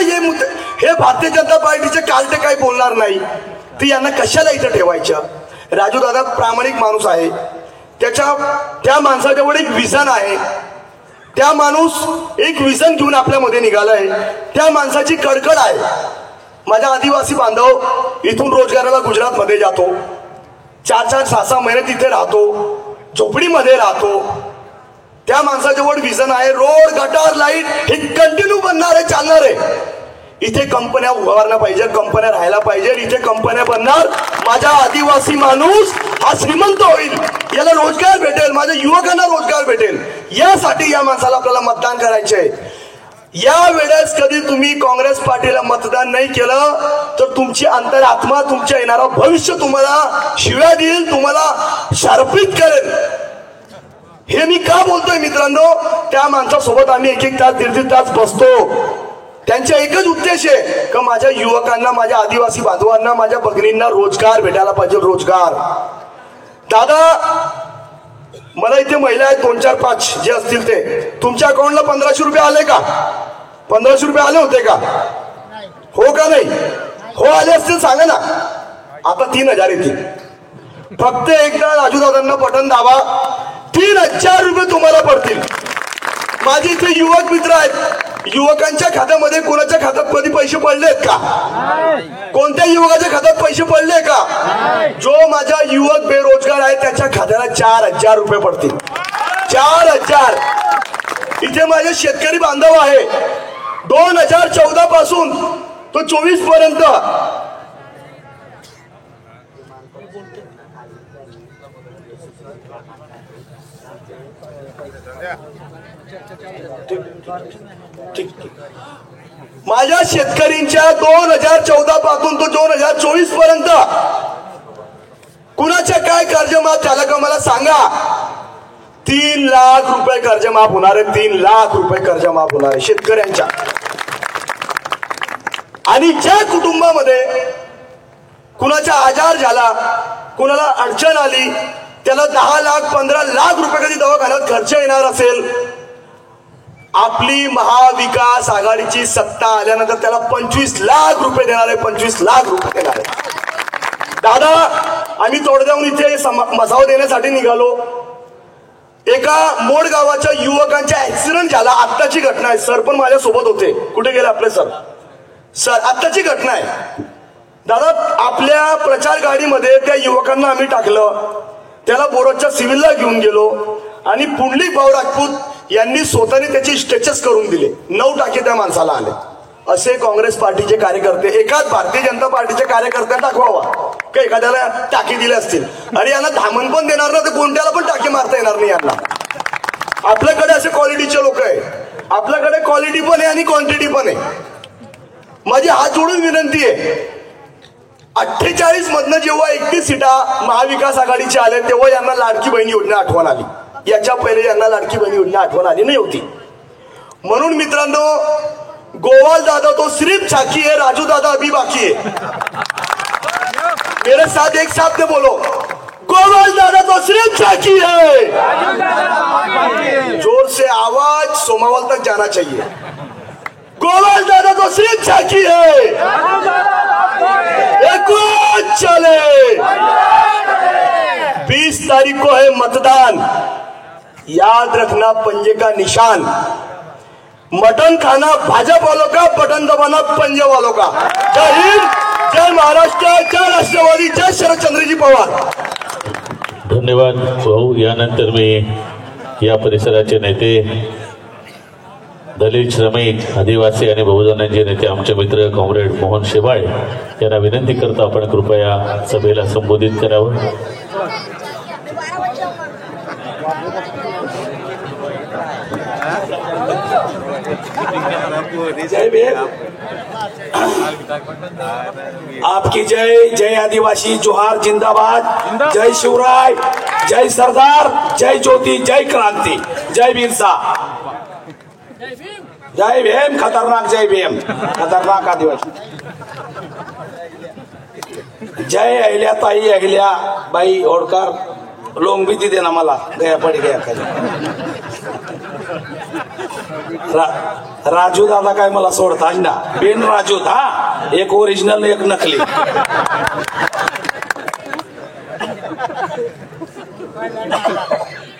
हे भारतीय जनता पार्टीचे कालटे काही बोलणार नाही. तर यांना कशाला इथं ठेवायचं? राजू दादा प्रामाणिक माणूस आहे. त्या माणसाजवळ एक विजन आहे. त्या माणूस एक विजन घेऊन आपल्यामध्ये निघालाय. त्या माणसाची कडकड आहे. माझा आदिवासी बांधव इथून रोजगाराला गुजरातमध्ये जातो, 4-4, 6-6 महिने तिथे राहतो, झोपडीमध्ये राहतो. त्या माणसाजवळ विजन आहे. रोड, गटार, लाईट हे कंटिन्यू बनणार आहे, चालणार आहे. इथे कंपन्या उभारल्या पाहिजे, कंपन्या राहायला पाहिजे, इथे कंपन्या बनणार, माझा आदिवासी माणूस हा श्रीमंत होईल, याला रोजगार भेटेल, माझ्या युवकांना रोजगार भेटेल, यासाठी या माणसाला आपल्याला मतदान करायचे आहे। या वेळेस कधी तुम्ही काँग्रेस पार्टीला मतदान नाही केलं तर तुमची अंतरात्मा, तुमच्या येणारा भविष्य तुम्हाला शिव्या देईल, तुम्हाला शार्पित करेल। हे मी का बोलतोय मित्रांनो, त्या माणसासोबत आम्ही एक तास दीड तास बसतो, त्यांचा एकच उद्देश आहे की माझ्या युवकांना, माझ्या आदिवासी बांधवांना, माझ्या भगिनींना रोजगार भेटायला पाहिजे, रोजगार। दादा, मला इथे महिला आहेत 2 4 5 जे असतील ते, तुमच्या अकाउंटला 1500 रुपये आले का? 1500 रुपये आले होते का? हो का नाही? हो आले असतील सांगा ना। आता 3000 येतील। फक्त एकदा राजू दादांना बटन दाबा, 3000 रुपये तुम्हाला पडतील। माझे इथे युवक मित्र आहेत, युवकांच्या खात्यामध्ये कोणाच्या खात्यात कधी पैसे पडलेत का? कोणत्या युवकाच्या खात्यात पैसे पडले का? जो माझा युवक बेरोजगार आहे त्याच्या खात्याला 4000 रुपये पडतील। 4000। इथे माझे शेतकरी बांधव आहे, 2014 पासून तो 24 पर्यंत ठीक। माझ्या शेतकऱ्यांच्या 2014 पासून तो 2024 पर्यंत कुणाच्या काय कर्जमाफ झालं का मला सांगा? 3 लाख रुपये कर्जमाफ होणार आहे, 3 लाख रुपये कर्जमाफ होणार आहे शेतकऱ्यांच्या। आणि ज्या कुटुंबामध्ये कुणाचा आजार झाला, कुणाला अडचण आली, त्याला 10 लाख 15 लाख रुपये कधी दवाखान्यात खर्च येणार असेल, आपली महाविकास आघाडीची सत्ता आल्यानंतर त्याला 25 लाख रुपये देणार आहे, 25 लाख रुपये देणार आहे। दादा, आम्ही तोडद्याहून इथे मसाव देण्यासाठी निघालो। एका मोड गावाच्या युवकांचा ऍक्सिडेंट झाला, आत्ताची घटना आहे, सर पण माझ्यासोबत होते। कुठे गेले आपले सर? सर, आत्ताची घटना आहे दादा। आपल्या प्रचार गाडीमध्ये त्या युवकांना आम्ही टाकलं, त्याला बोरच्या सिव्हिलला घेऊन गेलो आणि पुंडलिक भाऊ राजपूत यांनी स्वतःने त्याची स्टेचस करून दिले। 9 टाके त्या माणसाला आले। असे काँग्रेस पार्टीचे कार्यकर्ते, एकाच भारतीय जनता पार्टीचे कार्यकर्त्यांना दाखवावा का एखाद्याला टाके दिले असतील? अरे यांना धामण पण देणार ना, तर कोणत्याला पण टाके मारता येणार नाही यांना। आपल्याकडे असे क्वालिटीचे लोक आहे, आपल्याकडे क्वालिटी पण आहे आणि क्वांटिटी पण आहे। माझी हात जोडून विनंती आहे, 48 मधनं जेव्हा 31 सीटा महाविकास आघाडीचे आले तेव्हा यांना लाडकी बहीण योजना आठवण आली, याच्या पहिले यांना लाडकी बहीण योजना आठवण आली नाही होती। म्हणून मित्रांनो, गोवाल दादा तो सिर्फ झाकी है, राजू दादा अभी बाकी है। मेरे साथ एक साथ में बोलो, गोवाल दादा तो सिर्फ झाकी है। जोर से आवाज सोमावल तक जाना चाहिए। गोवाल दादा तो सिर्फ झाकी है, चले। 20 तारीख को है मतदान, याद रखना पंजे का निशान। मटन खाना भाजपा वालों का, बटन दबाना पंजे वालों का। जय हिंद, जय महाराष्ट्र, जय राष्ट्रवादी, जय शरदचंद्रजी पवार। धन्यवाद भाऊ। यानंतर मी या परिसराचे नेते, दलित, श्रमिक, आदिवासी आणि बहुजनांचे नेते, आमचे मित्र कॉम्रेड मोहन शेवाळे यांना विनंती करतो आपण कृपया सभेला संबोधित करावं। जय भीम, आपकी जय, जय आदिवासी, जोहार, जिंदाबाद, जय शिवराय, जय सरदार, जय ज्योति, जय क्रांति, जय बिरसा, जय भीम, खतरनाक जय भीम, खतरनाक आदिवासी। जय अहिल्याताई, अहिल्या बाई होळकर, लोंग भी दी देना मला, गया पड़ गया खाली। राजू दादा काय मला सोडता ना, बेन राजू था, एक ओरिजिनल एक नकली।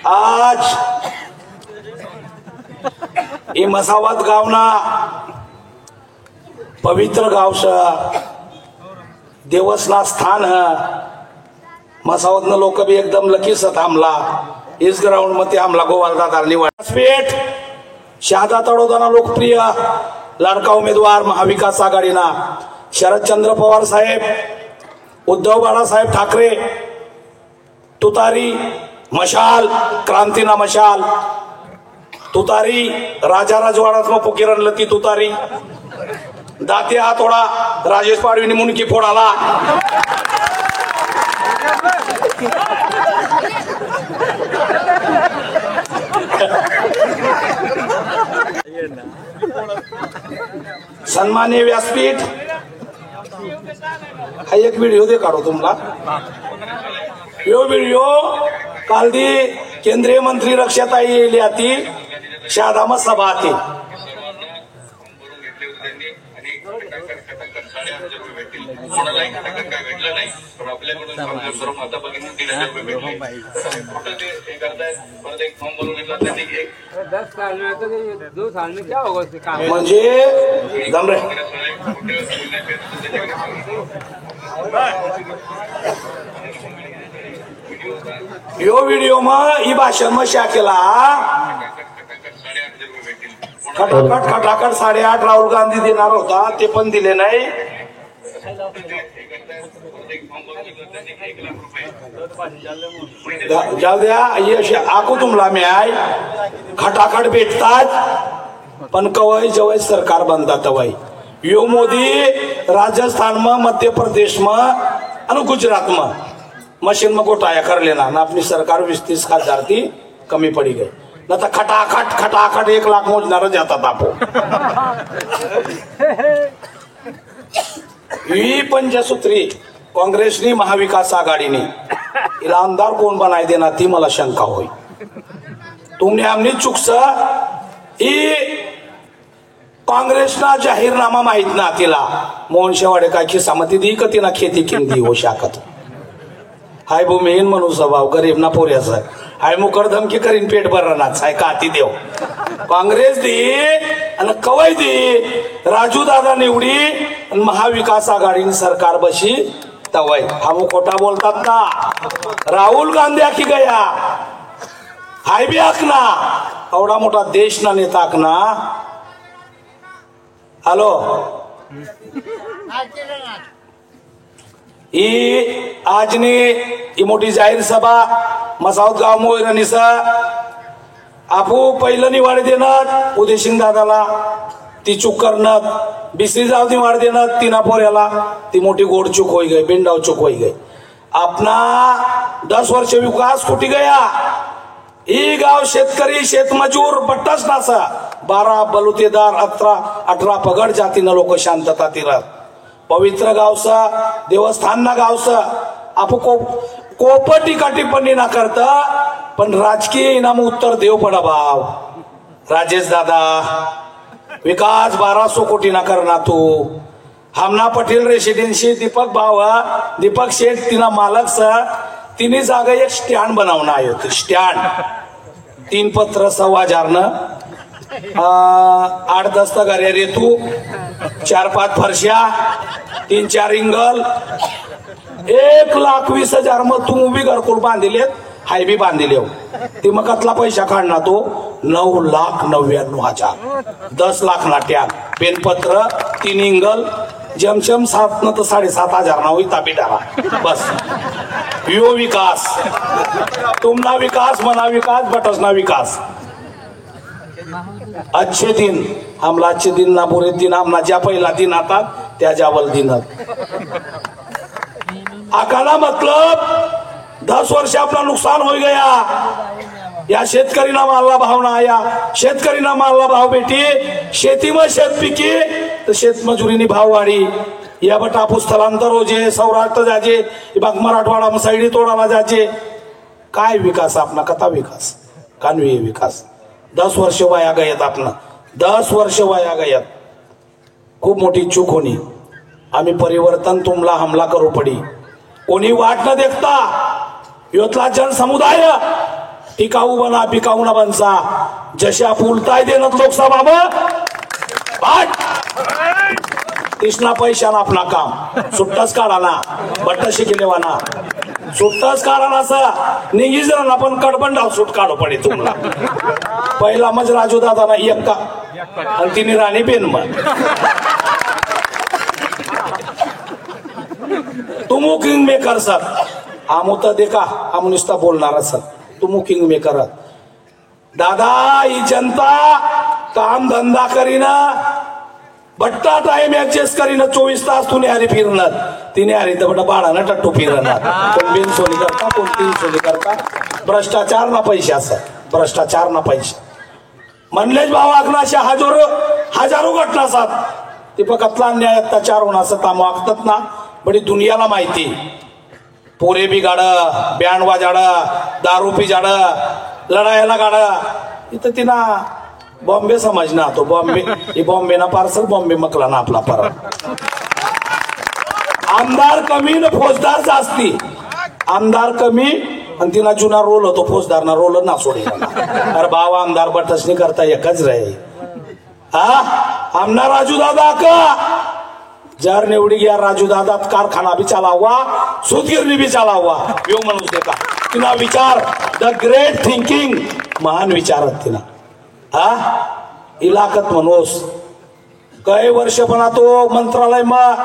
आज ये मसावत गावना पवित्र गाव देवसना स्थान है। मसावत न लोक भी एकदम लकी सत हमला इस ग्राउंड मध्ये हमला गोवाल दादा निवडपेठ शहादा तडोदाना लोकप्रिय लाडका उमेदवार महाविकास आघाडीना शरदचंद्र पवार साहेब, उद्धव बाळासाहेब ठाकरे, तुतारी मशाल, क्रांतीना मशाल, तुतारी राजा राजवाडात मग पोकिरण लती तुतारी, दाते हातोडा राजेश पाडवीने मुनकी फोडाला, सन्माननीय व्यासपीठ. हा एक व्हिडिओ दे काढो तुम्हाला. यो व्हिडिओ काल दी केंद्रीय मंत्री रक्षाताई येली आती शादाम सभा आती. कोणालाही घटक काय भेटलं नाही पण आपल्याकडून आता बघितलं 3,000 रुपये भेटले. कुठं ते हे करतायत, परत एक फॉर्म भरून घेतला त्यांनी एक 10 साल में तो 2 साल में क्या होगा उसके काम. म्हणजे जम रे यो व्हिडिओ मग ही भाषण मग शा केला. खटाखट खटाखट 8.5 राहुल गांधी देणार होता ते पण दिले नाही. जाऊ द्या यश आकू तुमला मी आहे. खटाखट भेटतात पण कवय जवळ सरकार बनतात तवय. यो मोदी राजस्थान में, मध्य प्रदेश में आणि गुजरात में मशीन में घोटाया कर लेना ना अपनी सरकार 20-30 हजार थी कमी पड़ी गई ना तो खटाखट खटाखट 1 लाख मोजणार जातात आपो. ही पंचसूत्री काँग्रेसनी महाविकास आघाडीने हिला आमदार कोण बनाय देना ती मला शंका होई. तुमने आमनी चुकस ही काँग्रेसना जाहीरनामा माहित ना तिला मोहन शेवाडे काय खिसामती दी का तिना खेती किंदी हो शाकत. हाय भूमिहीन म्हणून स्वभाव गरीब ना पोऱ्याचा हाय मुकर धमकी करीन पेट भरनाच हाय काती देव. काँग्रेस दी आणि कवय दी राजू दादा निवडी आणि महाविकास आघाडीने सरकार बशी तवय. हा खोटा बोलतात ना. राहुल गांधी आखी गया हाय बी आखना एवढा मोठा देश ना नेता आखना. हॅलो ही आजनी ही मोठी जाहीर सभा मसावत गाव मोयरणीचा आपू पहिलं निवाड देणार उदयसिंग दादाला ती चूक करणार. बिसरी जाव निवाड देणार तिना पोऱ्याला ती मोठी गोड चूक होई गई, बिंडाव चूक होई गई. अपना 10 वर्ष विकास कुठे गया. ही गाव शेतकरी शेतमजूर बट्टाच नासा 12 बलुतेदार 18 पगड जातीनं लोक शांतता तिरत. पवित्र गावसा देवस्थान ना गावसा आपू कोप टीका टिप्पणी ना करता पण राजकीय इनाम उत्तर देव पडा भाव. राजेश दादा विकास 1200 कोटी ना करना तू. हमना पटेल रेसिडेन्सी दीपक भाव दीपक शेठ तिना मालक सा तिने जागा एक स्टँड बनवणं आहे. स्टँड 3 पत्र 1,1500 8-10 तगाऱ्या रेतू 4-5 फरशा 3-4 इंगल 1,20,000 मग तू उभी घरकुल बांधिलेत हाय बी बांधिले. ती मग कतला पैसा काढणार तो 9,99,000 10 लाख ना टॅग पेनपत्र 3 इंगल जमशम 7 न तर 7,500 ना होई ताबीदारा बस. यो विकास तुमना विकास मना विकास बटसना विकास. अच्छे दिन हमला अच्छे दिन ना बुरे दिन हमना ज्या पहिला दिन आता त्या जावल दिन आकाना मतलब 10 वर्ष अपना नुकसान हो गया. या शेतकरी ना मालला भाव ना आया. शेतकरी ना मालला भाव बेटी शेती में शेत पिकी तर शेतमजुरीनी भाव वाढी. या बट आपू स्थलांतर हो जे सौराष्ट्र जाजे बाग मराठवाडा में साईडी तोडाला जाजे. काय विकास आपला कथा विकास कानवी विकास. 10 वर्ष वाया गयात आपला 10 वर्ष वाया गयात. खूप मोठी चूक होणी. आम्ही परिवर्तन तुमला हमला करू पडी. कोणी वाट न देखता योतला जनसमुदाय टिकाऊ बना पिकाऊ न बनसा. जशा फुलताय देणत लोकसभा वाट तिसना पैसा ना आपला काम सुट्टाच काढा ना बट्ट शिकलेवाना सुट्टाच काढा ना सा निघी जरा पण कडबंडाव सुट काढू पडे तुम्हाला. पहिला मज राजू दादा ना आणि तिने राणी बेन मग तुम किंग मेकर सर आम होता देखा हम नुसता बोलणार सर तुम किंग मेकर दादा ही जनता काम धंदा करीना बट्टा टाइम ऍडजस्ट करीना 24 तास तुने हारी फिरणार तिने हारी तर बटा बाळानं टट्टू फिरणार कोण बिन सोनी करता कोण तीन सोनी करता भ्रष्टाचार ना पैसे असत भ्रष्टाचार ना पैसे म्हणलेच भावा अशा हजारो घटना असतात ते फकतला अन्याय अत्याचार होणार असं ताम वागतात ना बडी दुनियाला माहिती पोरे बी गाडं बँड वाजाडं दारू पी जाडं लढायला गाडं इथं तिना बॉम्बे समजना तो बॉम्बे ना पार्सल बॉम्बे मकला ना आपला परत आमदार कमी न फौजदार जास्ती आमदार कमी आणि तिना जुना रोल होतो फौजदार ना रोल ना सोडी अरे बाबा आमदार बटसनी करता एकच रे हा आमना राजू दादा का जर निवडी गया राजू दादा कारखाना भी चला हुआ सुधगिरणी भी चला हुआ यो मनुष्य देखा तिना विचार द ग्रेट थिंकिंग महान विचारत तिना हा इलाकत मनोस काही वर्षपणा तो मंत्रालय मग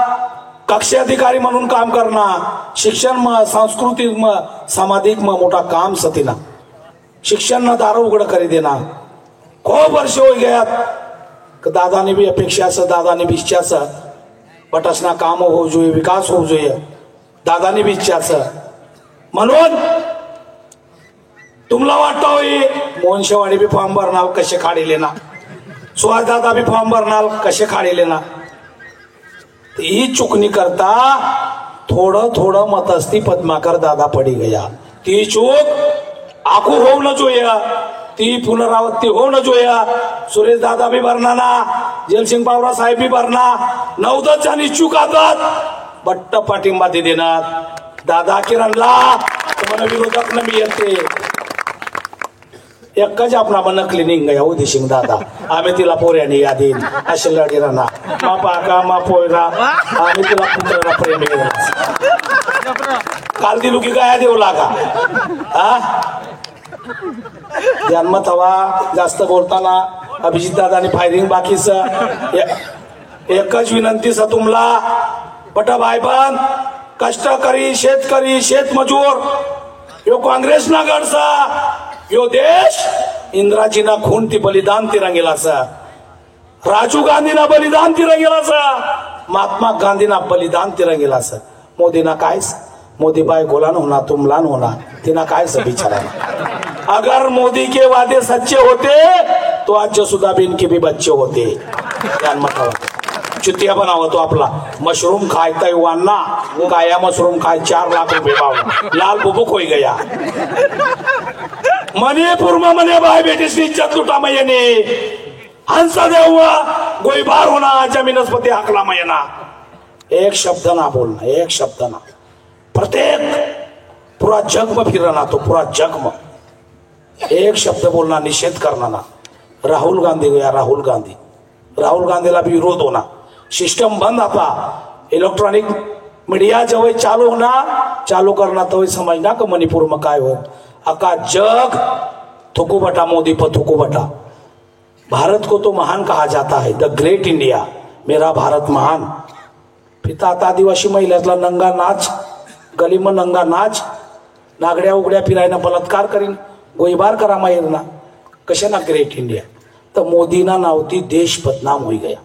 कक्षी अधिकारी म्हणून काम करणार शिक्षण मग सांस्कृतिक मग सामाजिक मग मोठा काम सतीना शिक्षण ना दार उघड करी देना खूप वर्ष हो गयात दादानी भी अपेक्षा असं दादानी भी इच्छा असं बटसना काम हो જોઈએ विकास हो જોઈએ दादानी भी इच्छा असं म्हणून तुम्हाला वाटतं होई मोहन शेवाडी भी फॉर्म भरणार कसे काढले ना सुहास दादा भी फॉर्म भरणार कसे काढले ना ही चुकनी करता थोडं थोडं मतस्ती पद्माकर दादा पडी गया ती चूक आखू होऊ न જોઈએ ती पुनरावृत्ती हो न જોઈએ सुरेश दादा भी भरना ना जयसिंग पावरा साहेब भी भरना 9-10 जण इच्छुक आहात बट्ट पाठिंबा देणार दादा किरणला तुम्हाला विरोधक न मी येते एकच आपला मन क्लिनिंग गया उदी सिंग दादा आम्ही तिला पोऱ्याने यादीन असे लढी राहणार मा पाका मा पोयरा आम्ही तिला पुत्राला प्रेम काल दिलू की काय देऊ लागा हा जन्मत हवा जास्त बोलताना अभिजित दादानी फायरिंग बाकीच एकच विनंती स तुम्हाला बटा भाईबान कष्टकरी शेतकरी शेतमजूर यो काँग्रेस ना गडसा यो देश इंद्राजीना खून ती बलिदान तिरंगेला सा राजीव गांधीना बलिदान तिरंगेला सा महात्मा गांधीना बलिदान तिरंगेला सा मोदीना काय मोदी बाय गोलान होना तुमलान होना तिना काय सब बिचारा अगर मोदी के वादे सच्चे होते तो आज जसुदाबेन के भी बच्चे होते चुतिया बनावा तो आपला मशरूम खायता युवांना काया मशरूम खाय 4 लाख रुपये भाव लाल बुबुक हो गया मणिपुर में मने भाई बेटी से इज्जत लुटा मैंने हंसा दे हुआ गोईबार होना जमीनस्पति हकला मैना एक शब्द ना बोलना एक शब्द ना प्रत्येक पूरा जग में फिरना तो पूरा जग में एक शब्द बोलना निषेध करना ना राहुल गांधी गया राहुल गांधीला भी विरोध होना सिस्टम बंद आता इलेक्ट्रॉनिक मीडिया जब चालू होना चालू करना तो समझना कि मणिपुर में काय हो अका जग थुकू बटा मोदी पर थुकू बटा भारत को तो महान कहा जाता है द ग्रेट इंडिया मेरा भारत महान पिता आता आदिवासी महिलातला नंगा नाच गली में नंगा नाच नागड्या उघड्या फिरायना बलात्कार करीन गोळीबार करा माहिरना कशाना ग्रेट इंडिया तर मोदीना नावती देश बदनाम हो गया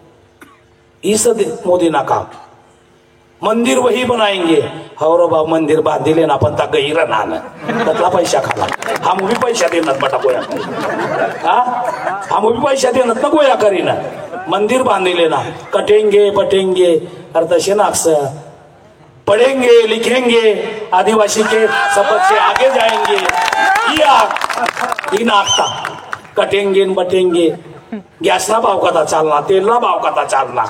इस मोदी ना काम मंदिर वही बनाएंगे और बाबा मंदिर बांधिले ना पण ता गैर नाना पैसा खाला हम भी पैसा देणार बटा गोया हा हम भी पैसा देणार ना गोया करीना मंदिर बांधिले ना कटेंगे पटेंगे और तसे ना पढ़ेंगे लिखेंगे आदिवासी के सबक से आगे जाएंगे ये नाकता कटेंगे बटेंगे गॅस ना भाव कथा चालना तेल ना भाव कथा चालना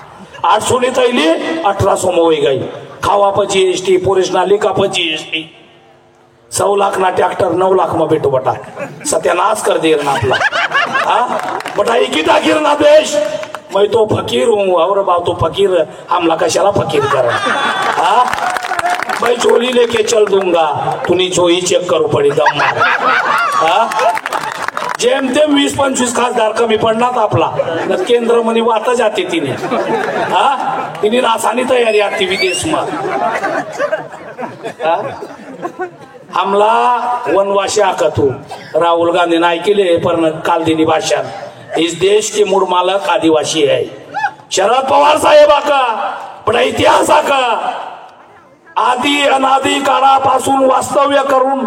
800 ने थैली 1800 में हो गई खावा पर जीएसटी पुरुष ना लिखा पर जीएसटी 100 लाख ना ट्रैक्टर 9 लाख में बेटो बटा सत्यानाश कर दे ना अपना हाँ बटा एक ही ताकीर ना देश मैं तो फकीर हूँ और बाप तो फकीर हमला कशाला फकीर कर हाँ मैं चोली लेके चल दूंगा तूने चोई चेक करो पड़ी दम हाँ जेमतेम 20-25 खासदार कमी पडणार आपला केंद्र म्हणे वाता जाते तिने तिने रासानी तयारी आती विदेश हमला वनवासी आकतू राहुल गांधी ने ऐकले पण काल दिनी भाषण इस देश के मूळ मालक आदिवासी है शरद पवार साहेब आका पण इतिहास आका आदि अनादि काळापासून वास्तव्य करून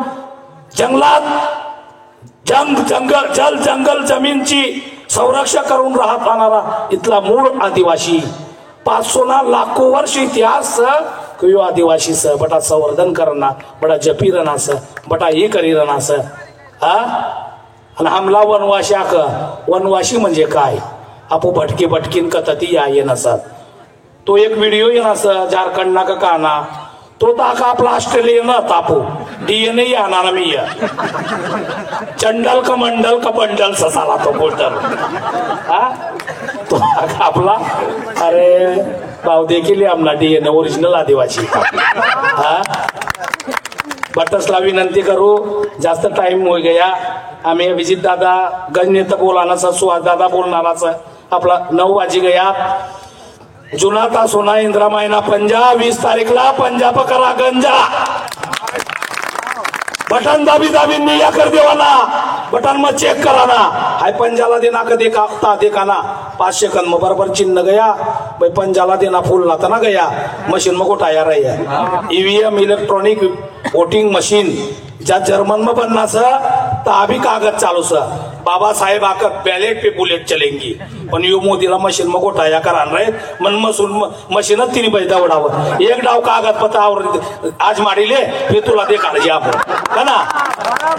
जंगलात जंगल जमीनची संरक्षण करून राहणारा इथला मूळ आदिवासी 500 लाखो वर्ष इतिहास कयो आदिवासी स बटा संवर्धन करना बटा जपी रनास बटा हे करी रनास आणि हमला वनवासी म्हणजे काय आपो भटकीन कथती आहे नसत तो एक व्हिडिओ येणार झारखंड ना का ना तो ताका आपला ऑस्ट्रेलियन तापो डीएनए आना मी चंडल का मंडल का बंडल ससाला तो बोलटर तो आपला अरे भाव देखील आमला डीएनए ओरिजिनल आदिवासी बटसला विनंती करू जास्त टाइम हो गया आम्ही अभिजित दादा गणनेत बोलाना सुहास दादा बोलणाराच आपला 9 वाजी गया जुना ता सोना इंद्रा मायना पंजा 20 तारीखला पंजाब करा गंजा बटन दाबी निया कर देवाना बटन मग चेक कराना हाय पंजाला देना का देखाना 5 सेकंड में बराबर चिन्ह गया भाई पंजाला देना फूल ना तना गया मशीन में गोटाया रही है ईवीएम इलेक्ट्रॉनिक वोटिंग मशीन ज्या जर्मन में बनना अभी कागज चालू बाबा साहेब आकर बैलेट पे बुलेट चलेंगी पण यो मोदीला मशीन में गोटाया करा रहे मन मशीन तिने बैदा उडावं एक डाव कागद पत्रावर आज मारिले फिर तुला देखा है ना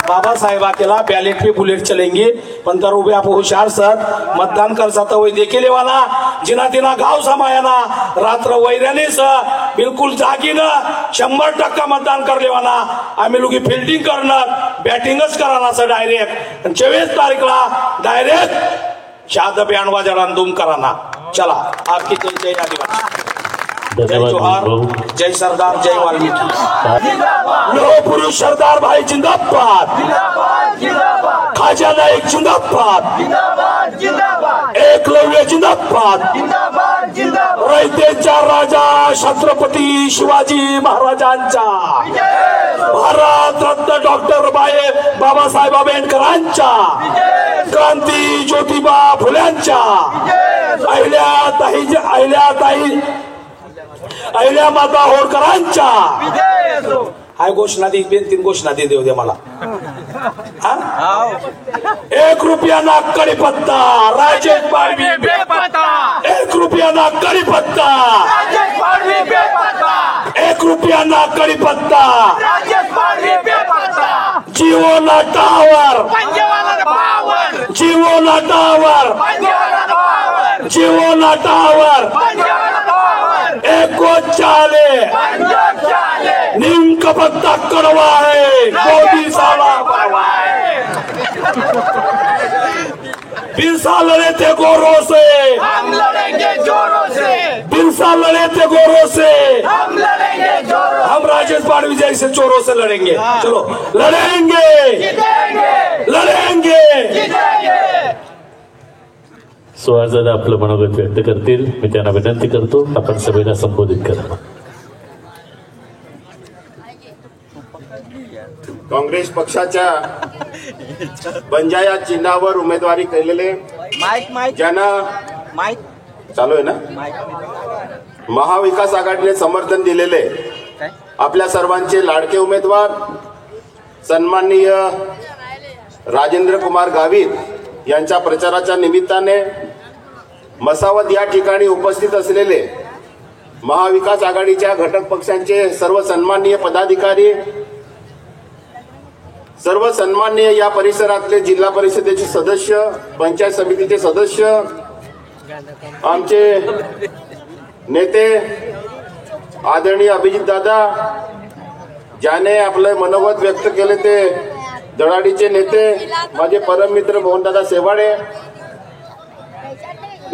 बाबा साहेब केला बैलेट पे बुलेट चलेंगी पण तर उभे आप हुशार सर मतदान कर जाता वही देखे लेवाना जिना तिना गाव समायाना रात्र वैर्याने बिलकुल जागी न 100% मतदान कर लेवाना आम्ही लोग फिल्डिंग करणार बॅटिंगच कराना डायरेक्ट 24 तारीखला डायरेक्ट शाद बयान वाजरा दुम कराना चला आपकी जय आदिवासी जय जोहार जय सरदार जय वाल्मीकि लोह पुरुष सरदार भाई जिंदाबाद खाजा नाईक जिंदाबाद एकलव्य जिंदाबाद रयतेचा राजा छत्रपती शिवाजी महाराजांचा भारत रत्न डॉक्टर बाबासाहेब आंबेडकरांच्या क्रांती ज्योतिबा फुल्यांच्या अहिल्या माता होळकरांच्या हाय घोषणा दी 2-3 घोषणा दे देऊ दे मला 1 रुपया ना कढीपत्ता राजेश पाडवी बेपत्ता 1 रुपया ना कढीपत्ता राजेश पाडवी बेपत्ता 1 रुपया ना कढीपत्ता राजेश पाडवी बेपत्ता जिओ ना टावर पंजवाला पावर जिओ ना टावर पंजवाला पावर जिओ ना टावर पंजवाला पावर एको चाले नीम का पत्ता कड़वा है मोदी साला बड़वा है बिरसा लड़े थे गोरों से हम लड़ेंगे जोरों से बिरसा लड़े थे गोरों से हम लड़ेंगे जोरों हम राजेश पाडवी जैसे चोरों से लड़ेंगे चलो लड़ेंगे लड़ेंगे सुहासदादा आपलं मनोगत व्यक्त करतील मी त्यांना विनंती करतो आपण सभेला संबोधित करा काँग्रेस पक्षाच्या बंजाया चिन्हावर उमेदवारी केलेले ज्यांना चालू आहे ना महाविकास आघाडीने समर्थन दिलेले आपल्या सर्वांचे लाडके उमेदवार सन्माननीय राजेंद्र कुमार गावित यांच्या प्रचाराच्या निमित्ताने मसावत या ठिकाणी उपस्थित असलेले महाविकास आघाडीच्या घटक पक्षांचे सर्व सन्माननीय पदाधिकारी सर्व सन्माननीय या परिसरातले जिल्हा परिषदेचे सदस्य पंचायत समितीचे सदस्य आमचे नेते आदरणीय अभिजित दादा ज्याने आपले मनोगत व्यक्त केले ते दडाडीचे नेते माझे परम मित्र मोहनदादा सेवाडे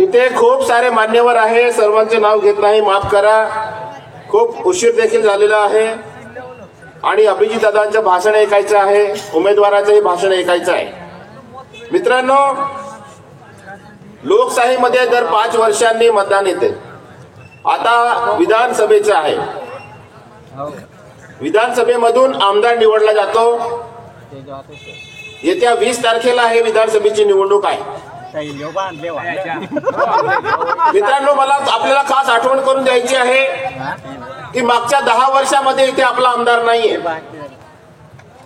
इथे खूप सारे मान्यवर आहे सर्वांचे नाव घेत नाही माफ करा खूप उशीर देखील झालेला आहे आणि अभिजित दादांचं भाषण ऐकायचं आहे उमेदवाराचंही भाषण ऐकायचं आहे मित्रांनो, लोकशाहीमध्ये दर 5 वर्षांनी मतदान येते. आता विधानसभेचे आहे. विधानसभेमधून आमदार निवडला जातो. येत्या 20 तारखेला हे विधानसभेची निवडणूक आहे. मित्रांनो, मला आपल्याला खास आठवण करून द्यायची आहे की मागच्या 10 वर्षामध्ये इथे आपला आमदार नाहीये.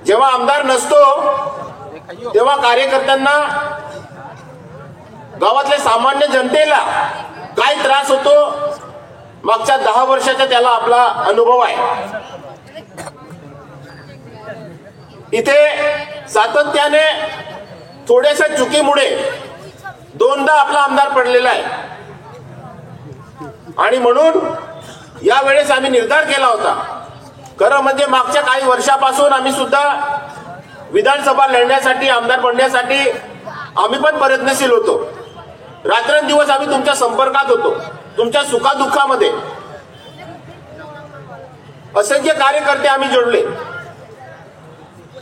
जेव्हा आमदार नसतो तेव्हा कार्यकर्त्यांना, गावातल्या सामान्य जनतेला काय त्रास होतो, मागच्या 10 वर्षाचा त्याला आपला अनुभव आहे. इथे सातत्याने थोड्याशा चुकीमुळे 2दा आपला आमदार पडलेला आहे. आणि म्हणून यावेळेस आम्ही निर्धार केला होता. खरं म्हणजे मागच्या काही वर्षापासून आम्ही सुद्धा विधानसभा लढण्यासाठी, आमदार बनण्यासाठी आम्ही पण प्रयत्नशील होतो. रात्रंदिवस आम्ही तुमच्या संपर्कात होतो, तुमच्या सुखादुःखामध्ये. असंख्य कार्यकर्ते आम्ही जोडले.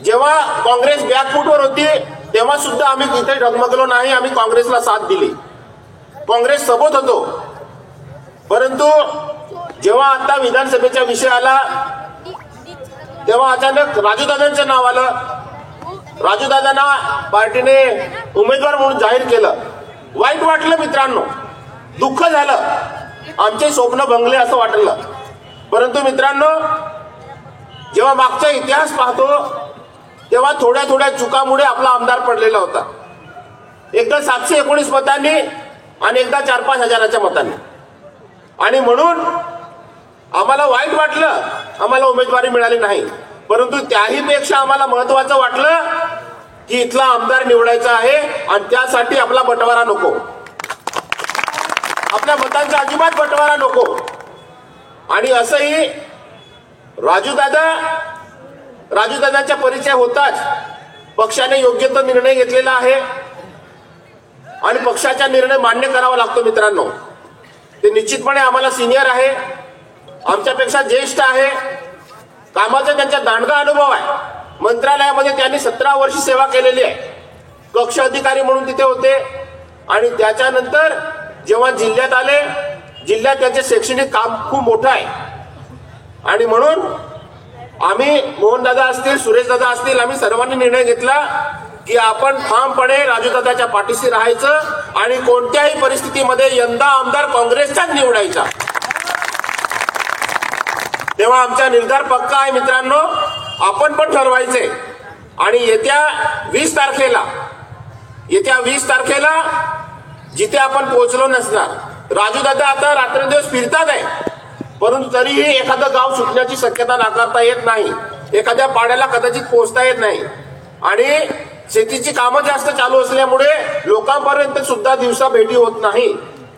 जेव्हा काँग्रेस बॅकफूटवर होती तेव्हा सुद्धा आम्ही तिथे डगमगलो नाही. आम्ही काँग्रेसला साथ दिली, काँग्रेस सोबत होतो. परंतु जेव्हा आता विधानसभेचा विषय आला तेव्हा अचानक राजूदादांचं नाव आलं. राजूदादांना पार्टीने उमेदवार म्हणून जाहीर केलं. वाईट वाटलं मित्रांनो, दुःख झालं, आमचे स्वप्न भंगले असं वाटलं. परंतु मित्रांनो, जेव्हा मागचा इतिहास पाहतो तेव्हा थोड्या थोड्या चुकामुळे आपला आमदार पडलेला होता. एकदा 719 मतांनी आणि एकदा 4-5 हजाराच्या मतांनी. आणि म्हणून आम्हाला वाईट वाटलं, आम्हाला उमेदवारी मिळाली नाही. परंतु त्याही पेक्षा आम्हाला महत्वाचं वाटलं की इथला आमदार निवडायचा आहे आणि त्यासाठी आपला बंटवारा नको, आपल्या मतांचा अजिबात बंटवारा नको. आणि असंही राजूदादांचा परिचय होताच पक्षाने योग्य तो निर्णय घेतलेला आहे आणि पक्षाचा निर्णय मान्य करावा लागतो. मित्रांनो, ते निश्चितपणे आम्हाला सिनियर आहे, आमच्यापेक्षा ज्येष्ठ आहे. कामाचा त्यांचा दांडगा अनुभव आहे. मंत्रालयामध्ये त्यांनी 17 वर्ष सेवा केलेली आहे. कक्ष अधिकारी म्हणून तिथे होते. आणि त्याच्यानंतर जेव्हा जिल्ह्यात आले, जिल्ह्यात त्यांचे शैक्षणिक काम खूप मोठं आहे. आणि म्हणून आम्ही, मोहनदादा असतील, सुरेशदादा असतील, आम्ही सर्वांनी निर्णय घेतला की आपण ठामपणे राजूदादाच्या पाठीशी राहायचं आणि कोणत्याही परिस्थितीमध्ये यंदा आमदार काँग्रेसचाच निवडायचा. तेव्हा आमचा निर्धार पक्का आहे मित्रांनो, आपण पण ठरवायचे. आणि येत्या 20 तारखेला जिथे आपण पोहोचलो नसणार, राजूदादा आता रात्रंदिवस फिरतात आहे, परंतु तरीही एखादं गाव सुटण्याची शक्यता नाकारता येत नाही. एखाद्या पाड्याला कदाचित पोहोचता येत नाही. आणि शेतीची कामं जास्त चालू असल्यामुळे लोकांपर्यंत सुद्धा दिवसा भेटी होत नाही.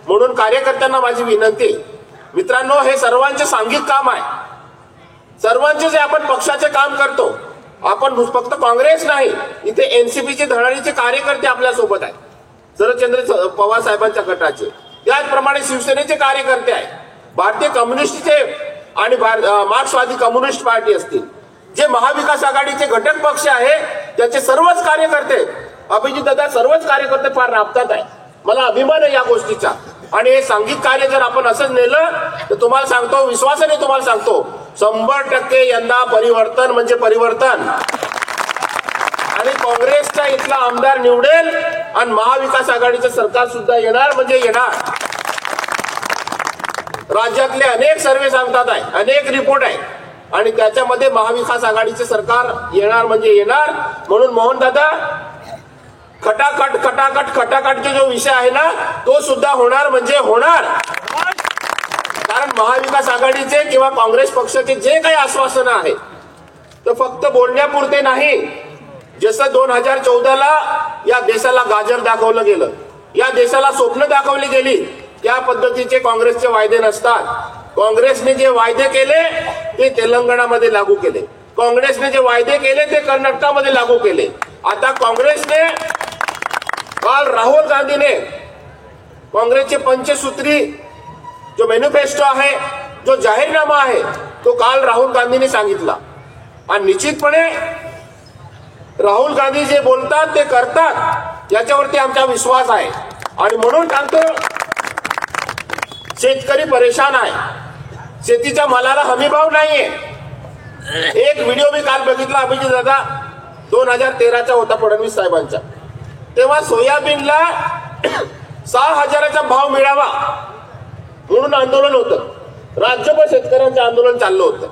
म्हणून कार्यकर्त्यांना माझी विनंती, मित्रांनो, हे सर्वांचे सांघिक काम आहे. सर्वांचे जे आपण पक्षाचे काम करतो, आपण फक्त काँग्रेस नाही, इथे एनसीपीचे धडाडीचे कार्यकर्ते आपल्या सोबत आहेत, शरदचंद्र पवार साहेबांच्या गटाचे. त्याचप्रमाणे शिवसेनेचे कार्यकर्ते आहेत, भारतीय कम्युनिस्टचे आणि मार्क्सवादी कम्युनिस्ट पार्टी असतील, जे महाविकास आघाडीचे घटक पक्ष आहे त्याचे सर्वच कार्यकर्ते, अभिजित दादा, सर्वच कार्यकर्ते फार राबतात आहे. मला अभिमान आहे या गोष्टीचा. आणि हे सांघिक कार्य जर आपण असंच नेलं तर तुम्हाला सांगतो, विश्वासाने तुम्हाला सांगतो, 100% यंदा परिवर्तन म्हणजे परिवर्तन. आणि काँग्रेसचा इथला आमदार निवडेल आणि महाविकास आघाडीचं सरकार सुद्धा येणार म्हणजे येणार. राज्यातले अनेक सर्वे सांगतात आहे, अनेक रिपोर्ट आहे, आणि त्याच्यामध्ये महाविकास आघाडीचे सरकार येणार म्हणजे येणार. म्हणून मोहनदादा, खटाखटचे जो विषय आहे ना, तो सुद्धा होणार म्हणजे होणार. कारण महाविकास आघाडीचे किंवा काँग्रेस पक्षाचे जे काही आश्वासनं आहेत ते फक्त बोलण्यापुरते नाही. जसं 2014ला या देशाला गाजर दाखवलं गेलं, या देशाला स्वप्न दाखवली गेली, त्या पद्धतीचे काँग्रेसचे वायदे नसतात. काँग्रेसने जे वायदे केले ते तेलंगणामध्ये लागू केले, काँग्रेसने जे वायदे केले ते कर्नाटकामध्ये लागू केले. आता काँग्रेसने काल राहुल गांधीने काँग्रेसचे पंचसूत्री जो मॅनिफेस्टो आहे, जो जाहीरनामा आहे, तो काल राहुल गांधीने सांगितला. आणि निश्चितपणे राहुल गांधी जे बोलतात ते करतात. याच्यावरती आमचा विश्वास आहे. आणि म्हणून सांगतो, शेतकरी परेशान आहे, शेतीच्या मालाला हमीभाव नाहीये. एक व्हिडिओ मी काल बघितला अभिजित दादा, 2013चा होता फडणवीस साहेबांचा. तेव्हा सोयाबीनला 6,000चा भाव मिळावा म्हणून आंदोलन होतं, राज्यभर शेतकऱ्यांचं आंदोलन चाललं होतं.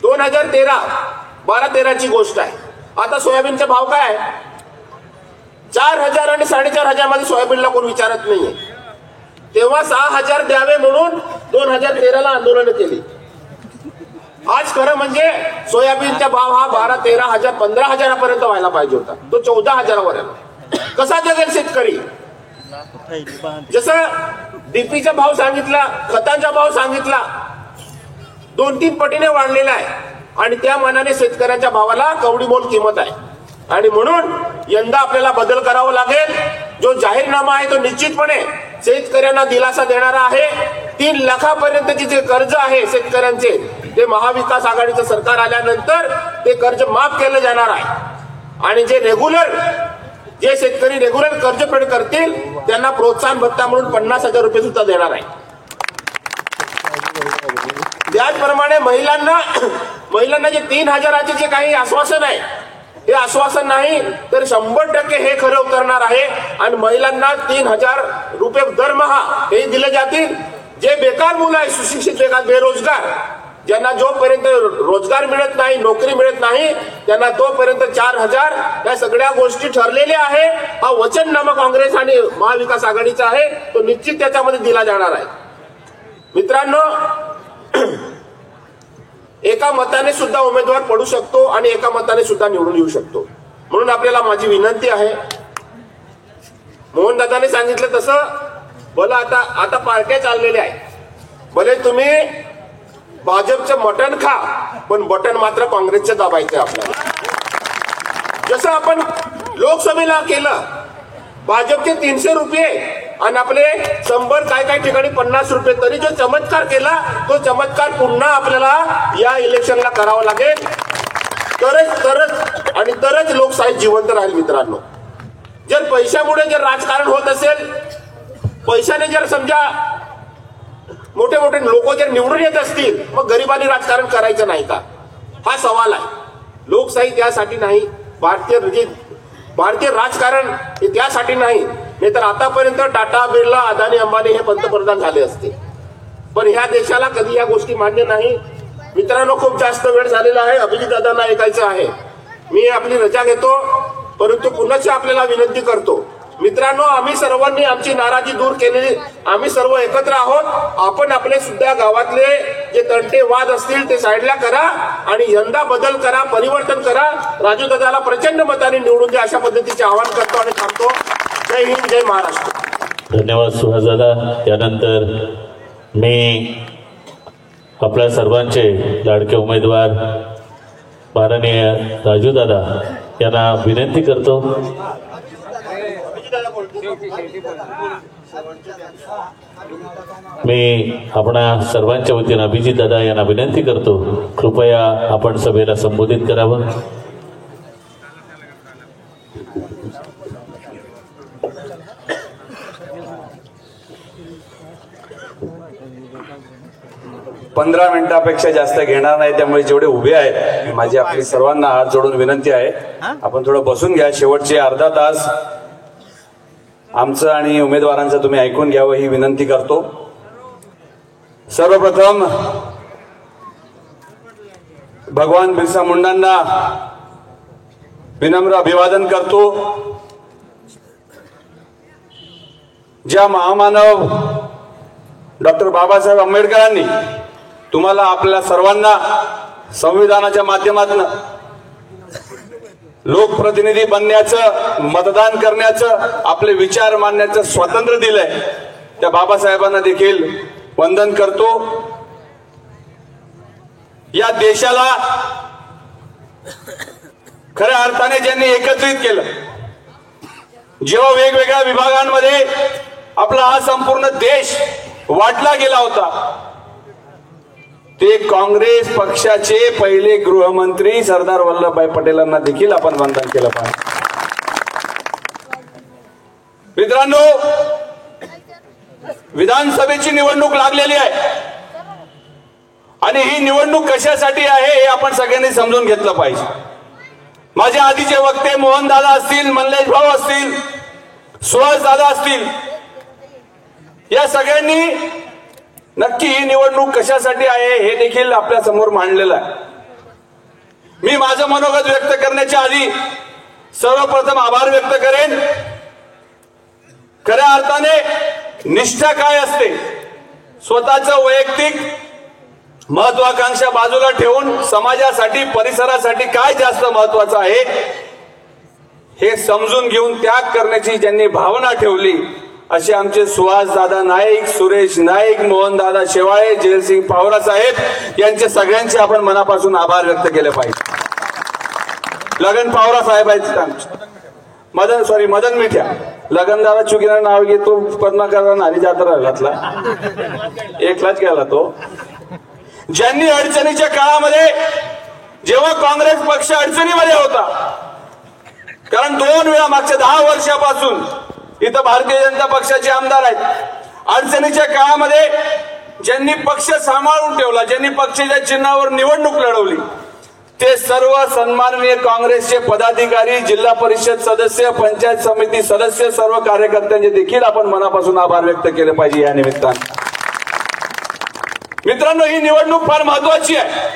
2012-13ची गोष्ट आहे. आता सोयाबीनचा भाव काय आहे? 4,000 आणि 4,500 मध्ये सोयाबीनला कोण विचारत नाहीये. तेव्हा 6,000 द्यावे म्हणून 2013ला आंदोलन केली. आज खरं म्हणजे सोयाबीनचा भाव हा 12-13,000 15,000पर्यंत व्हायला पाहिजे होता, तो 14,000वर आला. कसा जगेल शेतकरी? जसं डीपीचा भाव सांगितला, खतांचा भाव सांगितला, 2-3 पटीने वाढलेला आहे. आणि त्या मानाने शेतकऱ्यांच्या भावाला कवडीमोल किंमत आहे. आणि म्हणून यंदा आपल्याला बदल करावा लागेल. जो जाहीरनामा आहे तो निश्चितपणे शेतकऱ्यांना दिलासा देणारा आहे. 3 लाखापर्यंतचे जे कर्ज आहे शेतकऱ्यांचे, ते महाविकास आघाडीचं सरकार आल्यानंतर ते कर्ज माफ केलं जाणार आहे. आणि जे शेतकरी रेग्युलर कर्जफेड करतील त्यांना प्रोत्साहन भत्ता म्हणून 50,000 रुपये सुद्धा देणार आहे. त्याचप्रमाणे महिलांना जे 3,000चे जे काही आश्वासन आहे, हे आश्वासन नाही तर 100% हे खरं उतरणार आहे. आणि महिलांना 3,000 रुपये दरमहा हे दिले जातील. जे बेकार मुलं आहे, सुशिक्षित बेकार बेरोजगार, ज्यांना जोपर्यंत रोजगार मिळत नाही, नोकरी मिळत नाही, त्यांना तोपर्यंत 4,000 या सगळ्या गोष्टी ठरलेल्या आहे. हा वचननामा काँग्रेस आणि महाविकास आघाडीचा आहे, तो निश्चित त्याच्यामध्ये दिला जाणार आहे. मित्रांनो, एका मताने सुद्धा उमेदवार पडू शकतो आणि एका मताने सुद्धा निवडून येऊ शकतो. म्हणून आपल्याला माझी विनंती आहे, मोहनदादाने सांगितलं तसं, भलं आता पार्ट्या चाललेल्या आहेत, भले तुम्ही भाजपचं मटण खा, पण बटन मात्र काँग्रेसचं दाबायचं आपल्याला. जसं आपण लोकसभेला केलं, भाजपचे 300 रुपये आणि आपले 100 काय ठिकाणी 50 रुपये, तरी जो चमत्कार केला तो चमत्कार पुन्हा आपल्याला या इलेक्शनला करावा लागेल. तरच लोकशाही जिवंत राहील. मित्रांनो, जर पैशामुळे जर राजकारण होत असेल, पैशाने जर समजा मोठे लोक जर निवडून येत असतील, मग गरिबांनी राजकारण करायचं नाही का? हा सवाल आहे. लोकशाही त्यासाठी नाही, भारतीय राजकारण हे त्यासाठी नाही. नाहीतर आतापर्यंत टाटा, बिर्ला, अदानी, अंबानी हे पंतप्रधान झाले असते. पण ह्या देशाला कधी या गोष्टी मान्य नाही. मित्रांनो, खूप जास्त वेळ झालेला आहे. अभिजित दादांना ऐकायचं आहे. मी आपली रजा घेतो, परंतु पुन्हा आपल्याला विनंती करतो, मित्रांनो, आम्ही सर्वांनी आमची नाराजी दूर केलेली, आम्ही सर्व एकत्र आहोत. आपण आपले सुद्धा गावातले जे तंटे वाद असतील ते साईडला करा आणि यंदा बदल करा, परिवर्तन करा. राजू दादाला प्रचंड मताने निवडून द्या, अशा पद्धतीचे आवाहन करतो आणि थांबतो. जय हिंद, जय महाराष्ट्र. धन्यवाद सुहास दादा. त्यानंतर मी आपल्या सर्वांचे लाडके उमेदवार माननीय राजू दादा यांना विनंती करतो, मी आपणा सर्वांच्या वतीने अभिजित दादा यांना विनंती करतो, कृपया आपण सभेला संबोधित करावं. पंधरा मिनिटापेक्षा जास्त घेणार नाही, त्यामुळे जेवढे उभे आहेत माझी आपली सर्वांना हात जोडून विनंती आहे, आपण थोडं बसून घ्या. शेवटचे अर्धा तास आमचं आणि उमेदवारांचं तुम्ही ऐकून घ्यावं ही विनंती करतो. सर्वप्रथम भगवान बिरसा मुंडांना विनम्र अभिवादन करतो. ज्या महामानव डॉक्टर बाबासाहेब आंबेडकरांनी तुम्हाला आपल्या सर्वांना संविधानाच्या माध्यमातून लोकप्रतिनिधी बनण्याचं, मतदान करण्याचं, आपले विचार मांडण्याचं स्वातंत्र्य दिलंय, त्या बाबासाहेबांना देखील वंदन करतो. या देशाला खऱ्या अर्थाने ज्यांनी एकत्रित केलं, जेव्हा वेगवेगळ्या विभागांमध्ये आपला हा संपूर्ण देश वाटला गेला होता, ते काँग्रेस पक्षाचे पहिले गृहमंत्री सरदार वल्लभभाई पटेलांना देखील आपण वंदन केलं पाहिजे. मित्रांनो, विधानसभेची निवडणूक लागलेली आहे आणि ही निवडणूक कशासाठी आहे हे आपण सगळ्यांनी समजून घेतलं पाहिजे. माझे आधीचे वक्ते मोहन दादा असतील, मल्लेश भाऊ असतील, सुहास दादा असतील, या सगळ्यांनी नक्की ही निवडणूक कशासाठी आहे हे देखील आपल्या समोर मांडलेलं आहे. मी माझं मनोगत व्यक्त करण्याच्या आधी सर्वप्रथम आभार व्यक्त करेन. खऱ्या अर्थाने निष्ठा काय असते, स्वतःचं वैयक्तिक महत्वाकांक्षा बाजूला ठेवून समाजासाठी, परिसरासाठी काय जास्त महत्वाचं आहे हे समजून घेऊन त्याग करण्याची ज्यांनी भावना ठेवली असे आमचे सुहास दादा नाईक, सुरेश नाईक, मोहन दादा शेवाळे, जयसिंग पावरा साहेब यांचे सगळ्यांचे आपण मनापासून आभार व्यक्त केले पाहिजे. लगन पावरा साहेब आहेत आमचे, मदन मिठ्या, लगन दादा चुकीला नाव घेतो, पद्माकर नारी जात्रा घातला, एकलाच गेला तो. ज्यांनी अडचणीच्या काळामध्ये, जेव्हा काँग्रेस पक्ष अडचणीमध्ये होता, कारण 2 वेळा मागच्या 10 वर्षापासून इथं भारतीय जनता पक्षाचे आमदार आहेत, अडचणीच्या काळामध्ये ज्यांनी पक्ष सांभाळून ठेवला, ज्यांनी पक्षाच्या चिन्हावर निवडणूक लढवली, ते सर्व सन्माननीय काँग्रेसचे पदाधिकारी, जिल्हा परिषद सदस्य, पंचायत समिती सदस्य, सर्व कार्यकर्त्यांचे देखील आपण मनापासून आभार व्यक्त केले पाहिजे. या निमित्ताने मित्रांनो, ही निवडणूक फार महत्वाची आहे.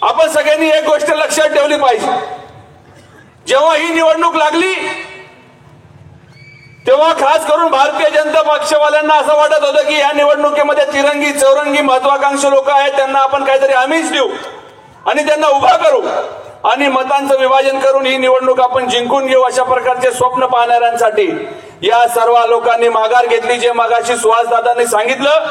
आपण सगळ्यांनी एक गोष्ट लक्षात ठेवली पाहिजे. जेव्हा ही निवडणूक लागली तेव्हा खास करून भारतीय जनता पक्षवाल्यांना असं वाटत होतं की या निवडणुकीमध्ये तिरंगी चौरंगी महत्वाकांक्षी लोक आहेत, त्यांना आपण काहीतरी आमिष देऊ आणि त्यांना उभा करू आणि मतांचं विभाजन करून ही निवडणूक आपण जिंकून घेऊ, अशा प्रकारचे स्वप्न पाहणाऱ्यांसाठी या सर्व लोकांनी माघार घेतली. जे मगाशी सुहास दादांनी सांगितलं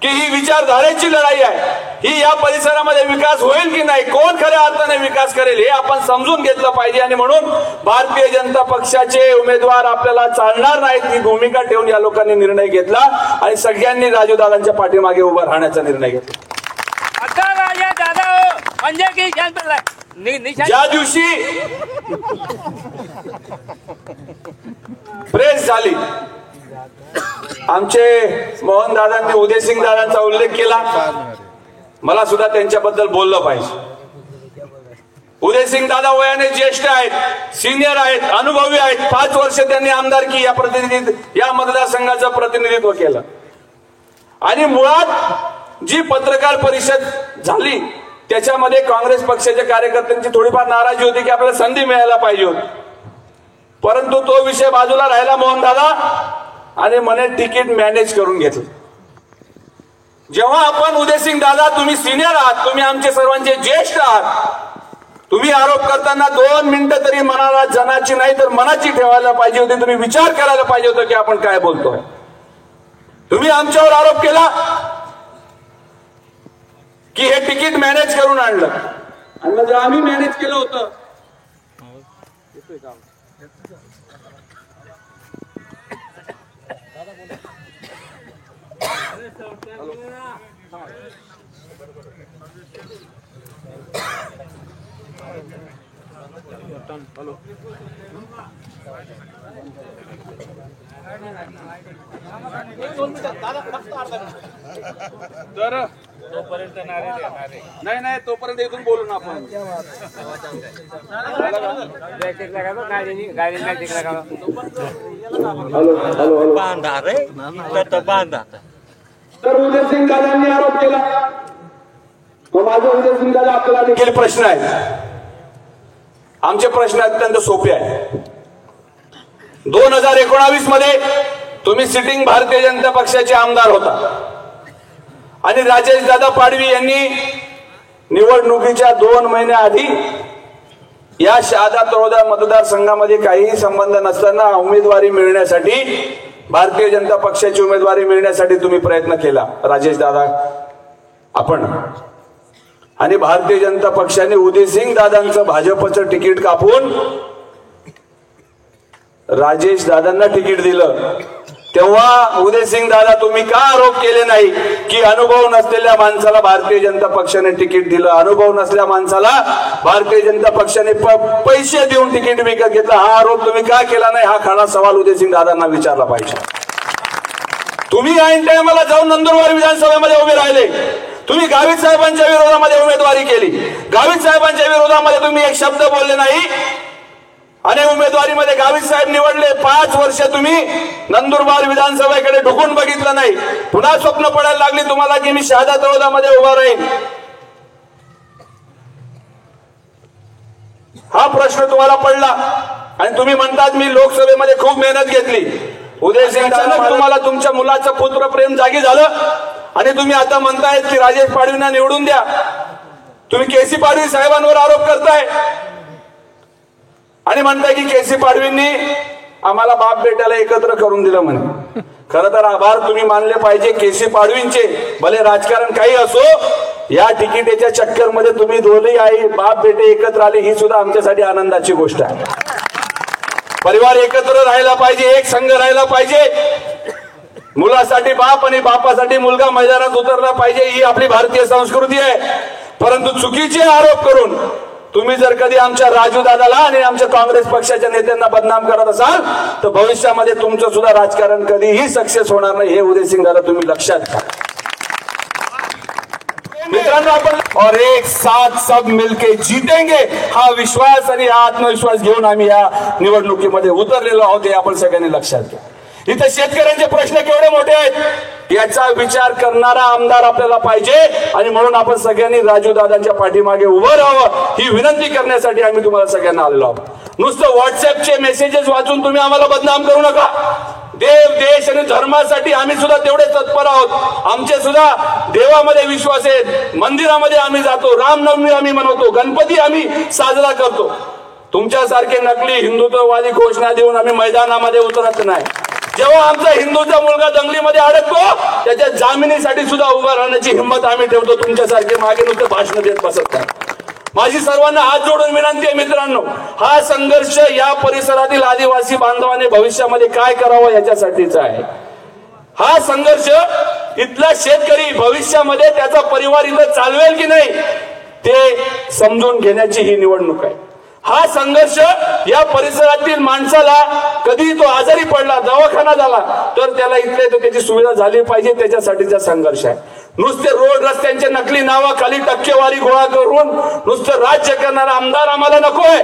की ही विचारधारेची लढाई आहे, ही या परिसरामध्ये विकास होईल की नाही, कोण खऱ्या अर्थाने विकास करेल हे आपण समजून घेतलं पाहिजे. आणि म्हणून भारतीय जनता पक्षाचे उमेदवार आपल्याला चालणार नाहीत ही भूमिका ठेवून या लोकांनी निर्णय घेतला आणि सगळ्यांनी राजूदादांच्या पाठीमागे उभं राहण्याचा निर्णय घेतला. ज्या दिवशी प्रेस झाली, आमचे मोहन दादांनी उदयसिंग दादांचा उल्लेख केला, मला सुद्धा त्यांच्याबद्दल बोललं पाहिजे. उदयसिंग दादा वयाने ज्येष्ठ आहेत, सिनियर आहेत, अनुभवी आहेत. 5 वर्ष त्यांनी आमदारकी या मतदारसंघाचं प्रतिनिधित्व केलं आणि मुळात जी पत्रकार परिषद झाली त्याच्यामध्ये काँग्रेस पक्षाच्या कार्यकर्त्यांची थोडीफार नाराजी होती की आपल्याला संधी मिळायला पाहिजे होती, परंतु तो विषय बाजूला राहिला मोहन दादा आणि म्हणे तिकीट मॅनेज करून घेतलं. जेव्हा आपण उदयसिंग दादा, तुम्ही सिनियर आहात, तुम्ही आमचे सर्वांचे ज्येष्ठ आहात, तुम्ही आरोप करताना 2 मिनिटं तरी मनाला जनाची नाही तर मनाची ठेवायला पाहिजे होती, तुम्ही विचार करायला पाहिजे होतं की आपण काय बोलतोय. तुम्ही आमच्यावर आरोप केला की हे तिकीट मॅनेज करून आणलं आणि मग आम्ही मॅनेज केलं होतं. तर तोपर्यंत नाही तोपर्यंत इथून बोलू ना आपण. तर उदयसिंग दादांनी आरोप केला. माझा उदयसिंग दादा आपल्याला देखील प्रश्न आहे. आमचे प्रश्न अत्यंत सोपे आहेत. 2019 मध्ये तुम्ही सिटिंग भारतीय जनता पक्षाचे आमदार होता आणि राजेश दादा पाडवी यांनी निवडणुकीच्या 2 महिन्याआधी या शहादा तळोदा मतदारसंघामध्ये काहीही संबंध नसताना उमेदवारी मिळण्यासाठी, भारतीय जनता पक्षाची उमेदवारी मिळण्यासाठी तुम्ही प्रयत्न केला, राजेश दादा आपण. आणि भारतीय जनता पक्षाने उदयसिंग दादांचं भाजपचं तिकीट कापून राजेश दादांना तिकीट दिलं. तेव्हा उदयसिंग दादा तुम्ही का आरोप केले नाही की अनुभव नसलेल्या माणसाला भारतीय जनता पक्षाने तिकीट दिलं, अनुभव नसलेल्या माणसाला भारतीय जनता पक्षाने पैसे देऊन तिकीट विकत घेतलं? हा आरोप तुम्ही का केला नाही? हा खरा सवाल उदयसिंग दादांना विचारला पाहिजे. तुम्ही ऐन टायमाला जाऊन नंदुरबार विधानसभेमध्ये उभे राहिले, तुम्ही गावित साहेबांच्या विरोधामध्ये उमेदवारी केली, गावित साहेबांच्या विरोधामध्ये तुम्ही एक शब्द बोलले नाही आणि उमेदवारीमध्ये गावित साहेब निवडले. 5 वर्ष तुम्ही नंदुरबार विधानसभेकडे ढुकून बघितलं नाही. पुन्हा स्वप्न पडायला लागली तुम्हाला की मी शहादा तळोदामध्ये उभा राहीन. हा प्रश्न तुम्हाला पडला आणि तुम्ही म्हणतात मी लोकसभेमध्ये खूप मेहनत घेतली. उदयसिंग अचानक तुम्हाला तुमच्या मुलाचं पुत्र प्रेम जागी झालं आणि तुम्ही आता म्हणतायत की राजेश पाडवींना निवडून द्या. तुम्ही केसी पाडवी साहेबांवर आरोप करताय आणि म्हणताय की केसी पाडवींनी आम्हाला बाप बेट्याला एकत्र करून दिलं म्हणे. खरं तर आभार तुम्ही मानले पाहिजे केसी पाडवींचे. भले राजकारण काही असो, या तिकिटेच्या चक्करमध्ये तुम्ही दोन्ही आई बाप बेटे एकत्र आले ही सुद्धा आमच्यासाठी आनंदाची गोष्ट आहे. परिवार एकत्र राहायला पाहिजे, एक संघ राहायला पाहिजे. मुलासाठी बाप आणि बापासाठी मुलगा मैदानात उतरला पाहिजे, ही आपली भारतीय संस्कृती आहे. परंतु चुकीचे आरोप करून तुम्ही जर कधी आमच्या राजू दादाला आणि आमच्या काँग्रेस पक्षाच्या नेत्यांना बदनाम करत असाल तर भविष्यामध्ये तुमचं सुद्धा राजकारण कधीही सक्सेस होणार नाही. हे उदयसिंग दादा तुम्ही लक्षात घ्या. मित्रांनो, आपण और एक साथ सब मिलके जीतेंगे हा विश्वास आणि हा आत्मविश्वास घेऊन आम्ही या निवडणुकीमध्ये उतरलेलो आहोत हे आपण सगळ्यांनी लक्षात घ्या. इथे शेतकऱ्यांचे प्रश्न केवढे मोठे आहेत याचा विचार करणारा आमदार आपल्याला पाहिजे आणि म्हणून आपण सगळ्यांनी राजू दादांच्या पाठीमागे उभं राहावं ही विनंती करण्यासाठी आम्ही तुम्हाला सगळ्यांना आलेलो आहोत. नुसतं व्हॉट्सअपचे मेसेजेस वाचून तुम्ही आम्हाला बदनाम करू नका. देव देश आणि धर्मासाठी आम्ही सुद्धा तेवढे तत्पर आहोत. आमचे सुद्धा देवामध्ये विश्वास आहे, मंदिरामध्ये आम्ही जातो, रामनवमी आम्ही मनवतो, गणपती आम्ही साजरा करतो. तुमच्यासारखे नकली हिंदुत्ववादी घोषणा देऊन आम्ही मैदानामध्ये उतरत नाही. जेव्हा आमचा हिंदूचा मुलगा दंगलीमध्ये अडकतो त्याच्या जामिनीसाठी सुद्धा उभा राहण्याची हिंमत आम्ही ठेवतो. तुमच्यासारखे मागे नुसते भाषण देत बसत नाही. माझी सर्वांना हात जोडून विनंती आहे मित्रांनो, हा संघर्ष या परिसरातील आदिवासी बांधवांनी भविष्यामध्ये काय करावं याच्यासाठीचा आहे. हा संघर्ष इथला शेतकरी भविष्यामध्ये त्याचा परिवार इथं चालवेल की नाही ते समजून घेण्याची ही निवडणूक आहे. हा संघर्ष या परिसरातील माणसाला कधी तो आजारी पडला, दवाखाना झाला तर त्याला इथले त्याची सुविधा झाली पाहिजे, त्याच्यासाठीचा संघर्ष आहे. नुसते रोड रस्त्यांच्या नकली नावाखाली टक्केवारी गोळा करून नुसतं राज्य करणारा आमदार आम्हाला नकोय.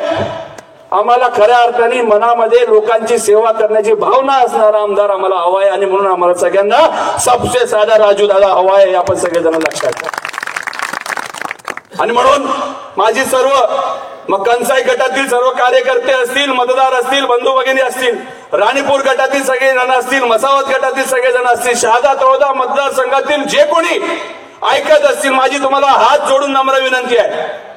आम्हाला खऱ्या अर्थाने मनामध्ये लोकांची सेवा करण्याची भावना असणारा आमदार आम्हाला हवाय आणि म्हणून आम्हाला सगळ्यांना सबसे साधा राजू दादा हवाय हे आपण सगळेजण लक्षात घ्या. आणि म्हणून माझी सर्व मग कंसाई गटातील सर्व कार्यकर्ते असतील, मतदार असतील, बंधू भगिनी असतील, राणीपूर गटातील सगळे जण असतील, मसावत गटातील सगळे जण असतील, शहादा तळोदा मतदारसंघातील जे कोणी ऐकत असतील, माझी तुम्हाला हात जोडून नम्र विनंती आहे.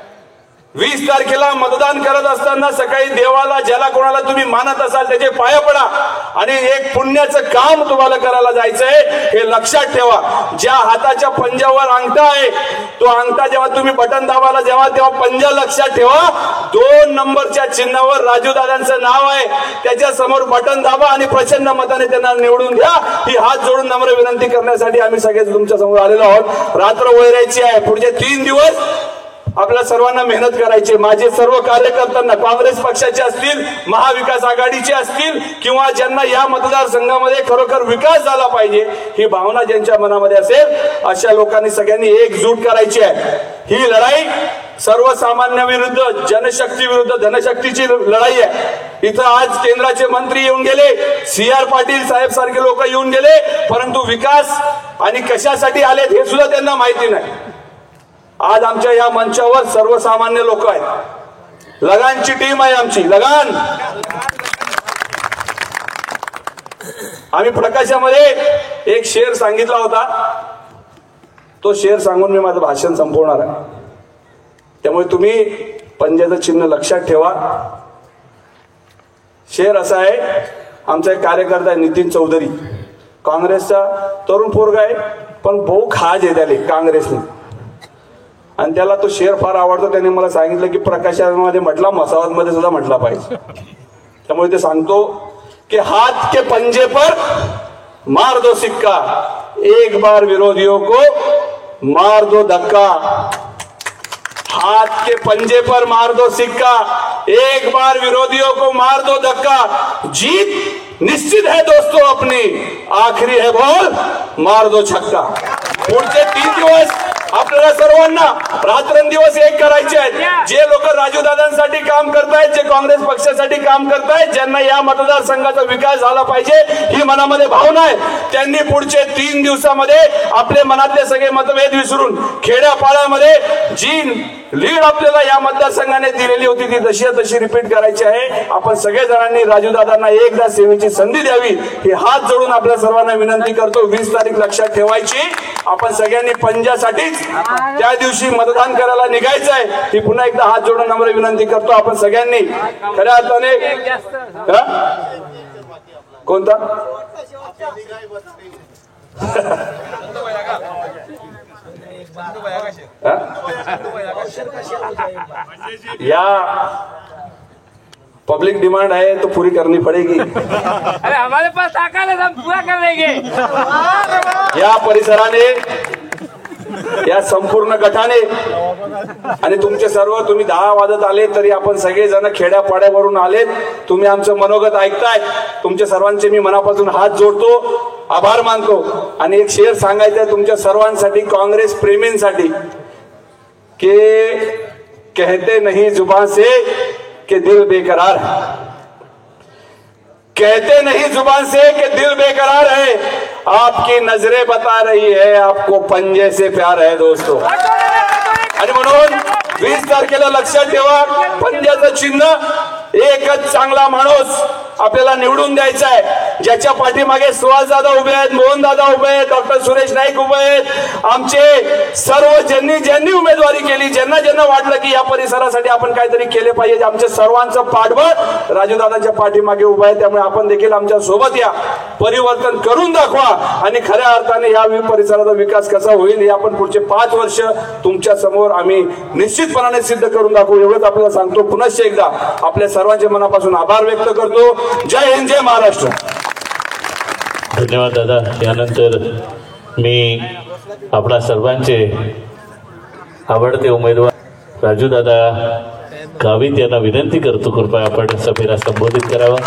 20 तारखेला मतदान करत असताना सकाळी देवाला ज्याला कोणाला तुम्ही मानत असाल त्याचे पाया पडा आणि एक पुण्याचं काम तुम्हाला करायला जायचंय हे लक्षात ठेवा. ज्या हाताच्या पंजावर अंगठा आहे तो अंगठा जेव्हा तुम्ही बटन दाबायला तेव्हा पंजा लक्षात ठेवा. 2 नंबरच्या चिन्हावर राजू दादांचं नाव आहे, त्याच्या समोर बटन दाबा आणि प्रचंड मताने त्यांना निवडून द्या. ही हात जोडून नम्र विनंती करण्यासाठी आम्ही सगळे तुमच्या समोर आलेलो आहोत. रात्र वैरायची आहे. पुढचे 3 दिवस आपल्या सर्वांना मेहनत करायची. माझे सर्व कार्यकर्त्यांना काँग्रेस पक्षाचे असतील, महाविकास आघाडीचे असतील किंवा ज्यांना या मतदारसंघामध्ये खरोखर विकास झाला पाहिजे ही भावना ज्यांच्या मनामध्ये असेल अशा लोकांनी सगळ्यांनी एकजूट करायची आहे. ही लढाई सर्वसामान्य विरुद्ध जनशक्ती विरुद्ध धनशक्तीची लढाई आहे. इथं आज केंद्राचे मंत्री येऊन गेले, CR पाटील साहेब सारखे लोक येऊन गेले, परंतु विकास आणि कशासाठी आलेत हे सुद्धा त्यांना माहिती नाही. आज आमच्या या मंचावर सर्वसामान्य लोक आहेत. लगानची टीम आहे आमची, लगान. आम्ही प्रकाशामध्ये एक शेर सांगितला होता, तो शेर सांगून मी माझं भाषण संपवणार आहे. त्यामुळे तुम्ही पंजाचं चिन्ह लक्षात ठेवा. शेर असा आहे, आमचा एक कार्यकर्ता आहे नितीन चौधरी, काँग्रेसचा तरुण पोरगा आहे पण भाऊ खाज आहे त्याला काँग्रेसने, आणि त्याला तो शेर फार आवडतो. त्याने मला सांगितलं की प्रकाशामध्ये म्हटला, मसावतमध्ये सुद्धा म्हटला पाहिजे. त्यामुळे ते सांगतो की हात के पंजे पर मार दो सिक्का, एक बार विरोधियों को मार दो धक्का, हाथ के पंजे पर मार दो सिक्का, एक बार विरोधियों को मार दो धक्का, जीत निश्चित है दोस्तों अपनी, आखरी है बॉल मार दो छक्का। पुढचे 3 दिवस आपल्याला सर्वांना रात्रंदिवस एक करायचे आहेत। जे लोक राजूदादांसाठी काम करतायत, जे काँग्रेस पक्षासाठी काम करतायत, ज्यांना या मतदारसंघाचा विकास झाला पाहिजे ही मनामध्ये भावना आहे, त्यांनी पुढचे 3 दिवसामध्ये आपले मनातले सगळे मतभेद विसरून खेड्यापाड्यामध्ये जी लीड आपल्याला या मतदारसंघाने दिलेली होती ती तशी रिपीट करायची आहे। आपण सगळे जणांनी राजूदादांना एकदा सेवेची संधी द्यावी ही हात जोडून आपल्या सर्वांना विनंती करतो। 20 तारीख लक्षात ठेवायची, आपण सगळ्यांनी पंजासाठीच त्या दिवशी मतदान करायला निघायचं आहे ही पुन्हा एकदा हात जोडून नम्र विनंती करतो। आपण सगळ्यांनी खऱ्या अर्थाने कोणता या पब्लिक डिमांड है तो पूरी करनी पड़ेगी। अरे हमारे पास ताकत है, हम पूरा कर लेंगे। या परिसराने, या संपूर्ण गटाने आणि तुमचे सर्व, तुम्ही 10 वाजत आले तरी आपण सगळे जण खेड्यापाड्यावरून आलेत, तुम्ही आमचं मनोगत ऐकताय, तुमच्या सर्वांचे मी मनापासून हात जोडतो, आभार मानतो। आणि एक शेर सांगायचं तुमच्या सर्वांसाठी, काँग्रेस प्रेमींसाठी, के कहते नहीं जुबान से कि दिल बेकरार है, कहते नहीं जुबान से कि दिल बेकरार है, आपकी नजरें बता रही है आपको पंजे से प्यार है दोस्तों। आणि म्हणून 20 तारखेला लक्षात ठेवा, पंजाचं चिन्ह, एकच चांगला माणूस आपल्याला निवडून द्यायचा आहे, ज्याच्या पाठीमागे सुहास दादा उभे आहेत, मोहन दादा उभे आहेत, डॉक्टर सुरेश नाईक उभे आहेत, आमचे सर्व ज्यांनी उमेदवारी केली, ज्यांना वाटलं की या परिसरासाठी आपण काहीतरी केले पाहिजे, आमच्या सर्वांचं पाठबळ राजूदादांच्या पाठीमागे उभं आहे। त्यामुळे आपण देखील आमच्या सोबत या, परिवर्तन करून दाखवा आणि खऱ्या अर्थाने या परिसराचा विकास कसा होईल हे आपण पुढचे 5 वर्ष तुमच्या समोर आम्ही निश्चितपणाने सिद्ध करून दाखवू, एवढंच आपल्याला सांगतो। पुनश्च एकदा आपल्या सर्वांचे मनापासून आभार व्यक्त करतो। जय हिंद, जय महाराष्ट्र। धन्यवाद दादा। यानंतर मी आपणा सर्वांचे आवडते उमेदवार राजू दादा गावित यांना विनंती करतो, कृपया आपण सभेला संबोधित करावा।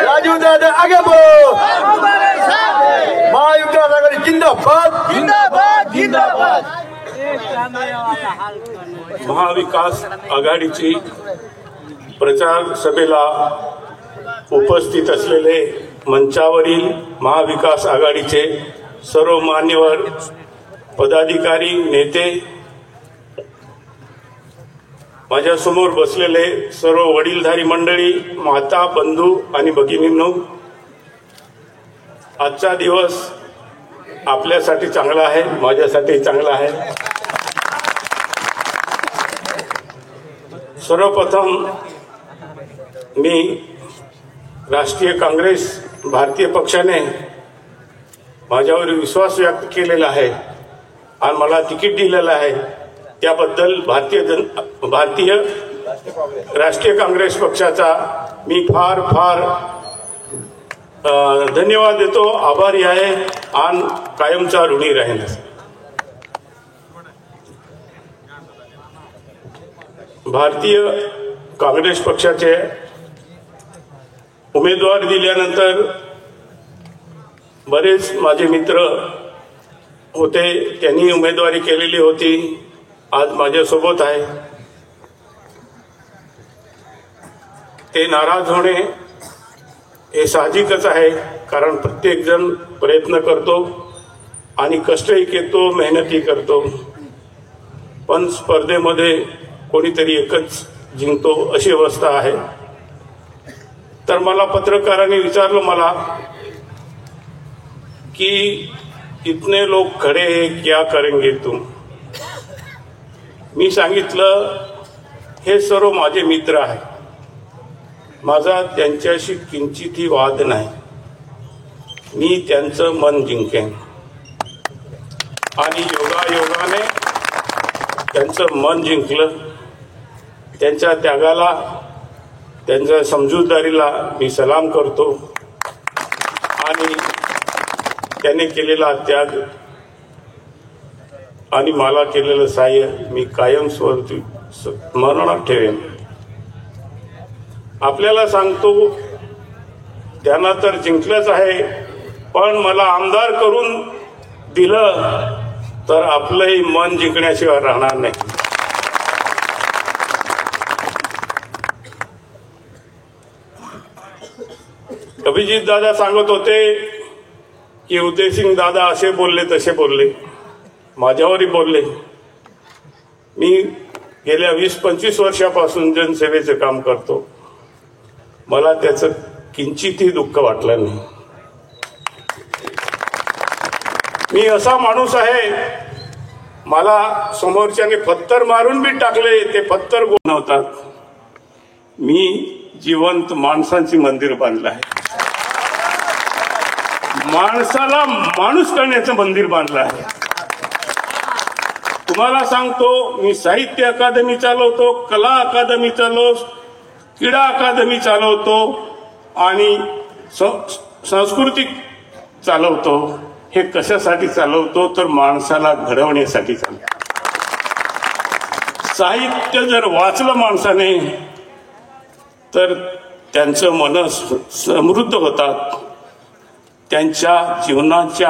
राजू दादा आगे बढ़ो, महाविकास आघाड़ी जिंदाबाद जिंदाबाद जिंदाबाद। महाविकास आघाडीची प्रचार सभेला उपस्थित असलेले मंचावरील महाविकास आघाडीचे सर्व मान्यवर पदाधिकारी, नेते, माझ्यासमोर बसलेले सर्व वडीलधारी मंडळी, माता, बंधू आणि भगिनींनो, आजचा दिवस आपल्यासाठी चांगला आहे, माझ्यासाठी चांगला आहे। सर्वप्रथम मी राष्ट्रीय काँग्रेस भारतीय पक्षाने माझ्यावर विश्वास व्यक्त केलेला आहे आणि मला तिकीट दिलेलं आहे, त्याबद्दल भारतीय राष्ट्रीय काँग्रेस पक्षाचा मी फार फार धन्यवाद देतो, आभारी आहे आणि कायमचा ऋणी राहीन। भारतीय काँग्रेस पक्षाचे उमेदवार दिल्यानंतर बरेच माझे मित्र होते, त्यांनी उमेदवारी केलेली होती, आज माझ्यासोबत आहे। ते नाराज होणे हे साहजिकच आहे, कारण प्रत्येक जण प्रयत्न करतो आणि कष्टही घेतो, मेहनतही करतो, पण स्पर्धेमध्ये कोणीतरी एकच जिंकतो अशी अवस्था आहे। तर मला पत्रकारांनी विचारलं मला की इतने लोग खड़े हैं, क्या करेंगे तुम? मी सांगितलं हे सर्व माझे मित्र आहेत, माझा त्यांच्याशी किंचितही वाद नाही, मी त्यांचं मन जिंकेन आणि योगायोगाने त्यांचं मन जिंकलं, त्यांच्या त्यागाला त्यांच्या समजूतदारीला मी सलाम करतो आणि त्याने केलेला त्याग आणि मला केलेलं सहाय्य मी कायमस्वरूपी स्मरणात ठेवेन. आपल्याला सांगतो, त्यांना तर जिंकलंच आहे, पण मला आमदार करून दिलं तर आपलंही मन जिंकण्याशिवाय राहणार नाही. अभिजित दादा सांगत होते की उदयसिंग दादा असे बोलले तसे बोलले, माझ्यावरही बोलले. मी गेल्या 20-25 वर्षापासून जनसेवेचं काम करतो. मला त्याचं किंचितही दुःख वाटलं नाही. मी असा माणूस आहे, मला समोरच्याने पत्थर मारून बी टाकले, ते पत्थर गुणवतात. मी जिवंत माणसांची मंदिर बांधलं आहे, माणसाला माणूस करण्याचं मंदिर बांधलं आहे. तुम्हाला सांगतो, मी साहित्य अकादमी चालवतो, कला अकादमी चालवतो, क्रीडा अकादमी चालवतो आणि सांस्कृतिक चालवतो. हे कशासाठी चालवतो तर माणसाला घडवण्यासाठी चालवतो. साहित्य जर वाचलं माणसाने तर त्यांचं मन समृद्ध होतात, त्यांच्या जीवनाच्या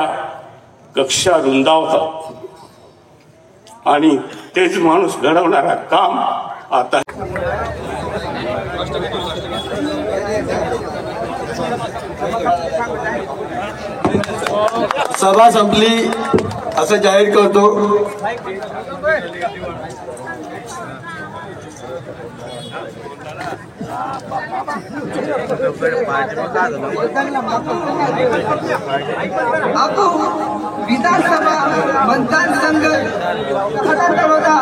कक्षा रुंदावतात आणि तेच माणूस घडवणारा काम आता. सभा संपली असं जाहीर करतो. विधानसभा मतदारसंघ खटाटोदा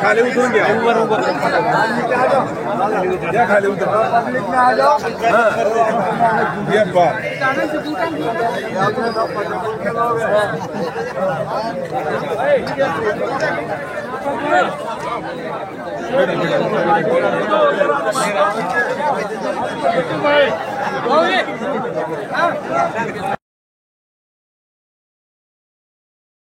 खाली उतरून घ्या, खाली उतर.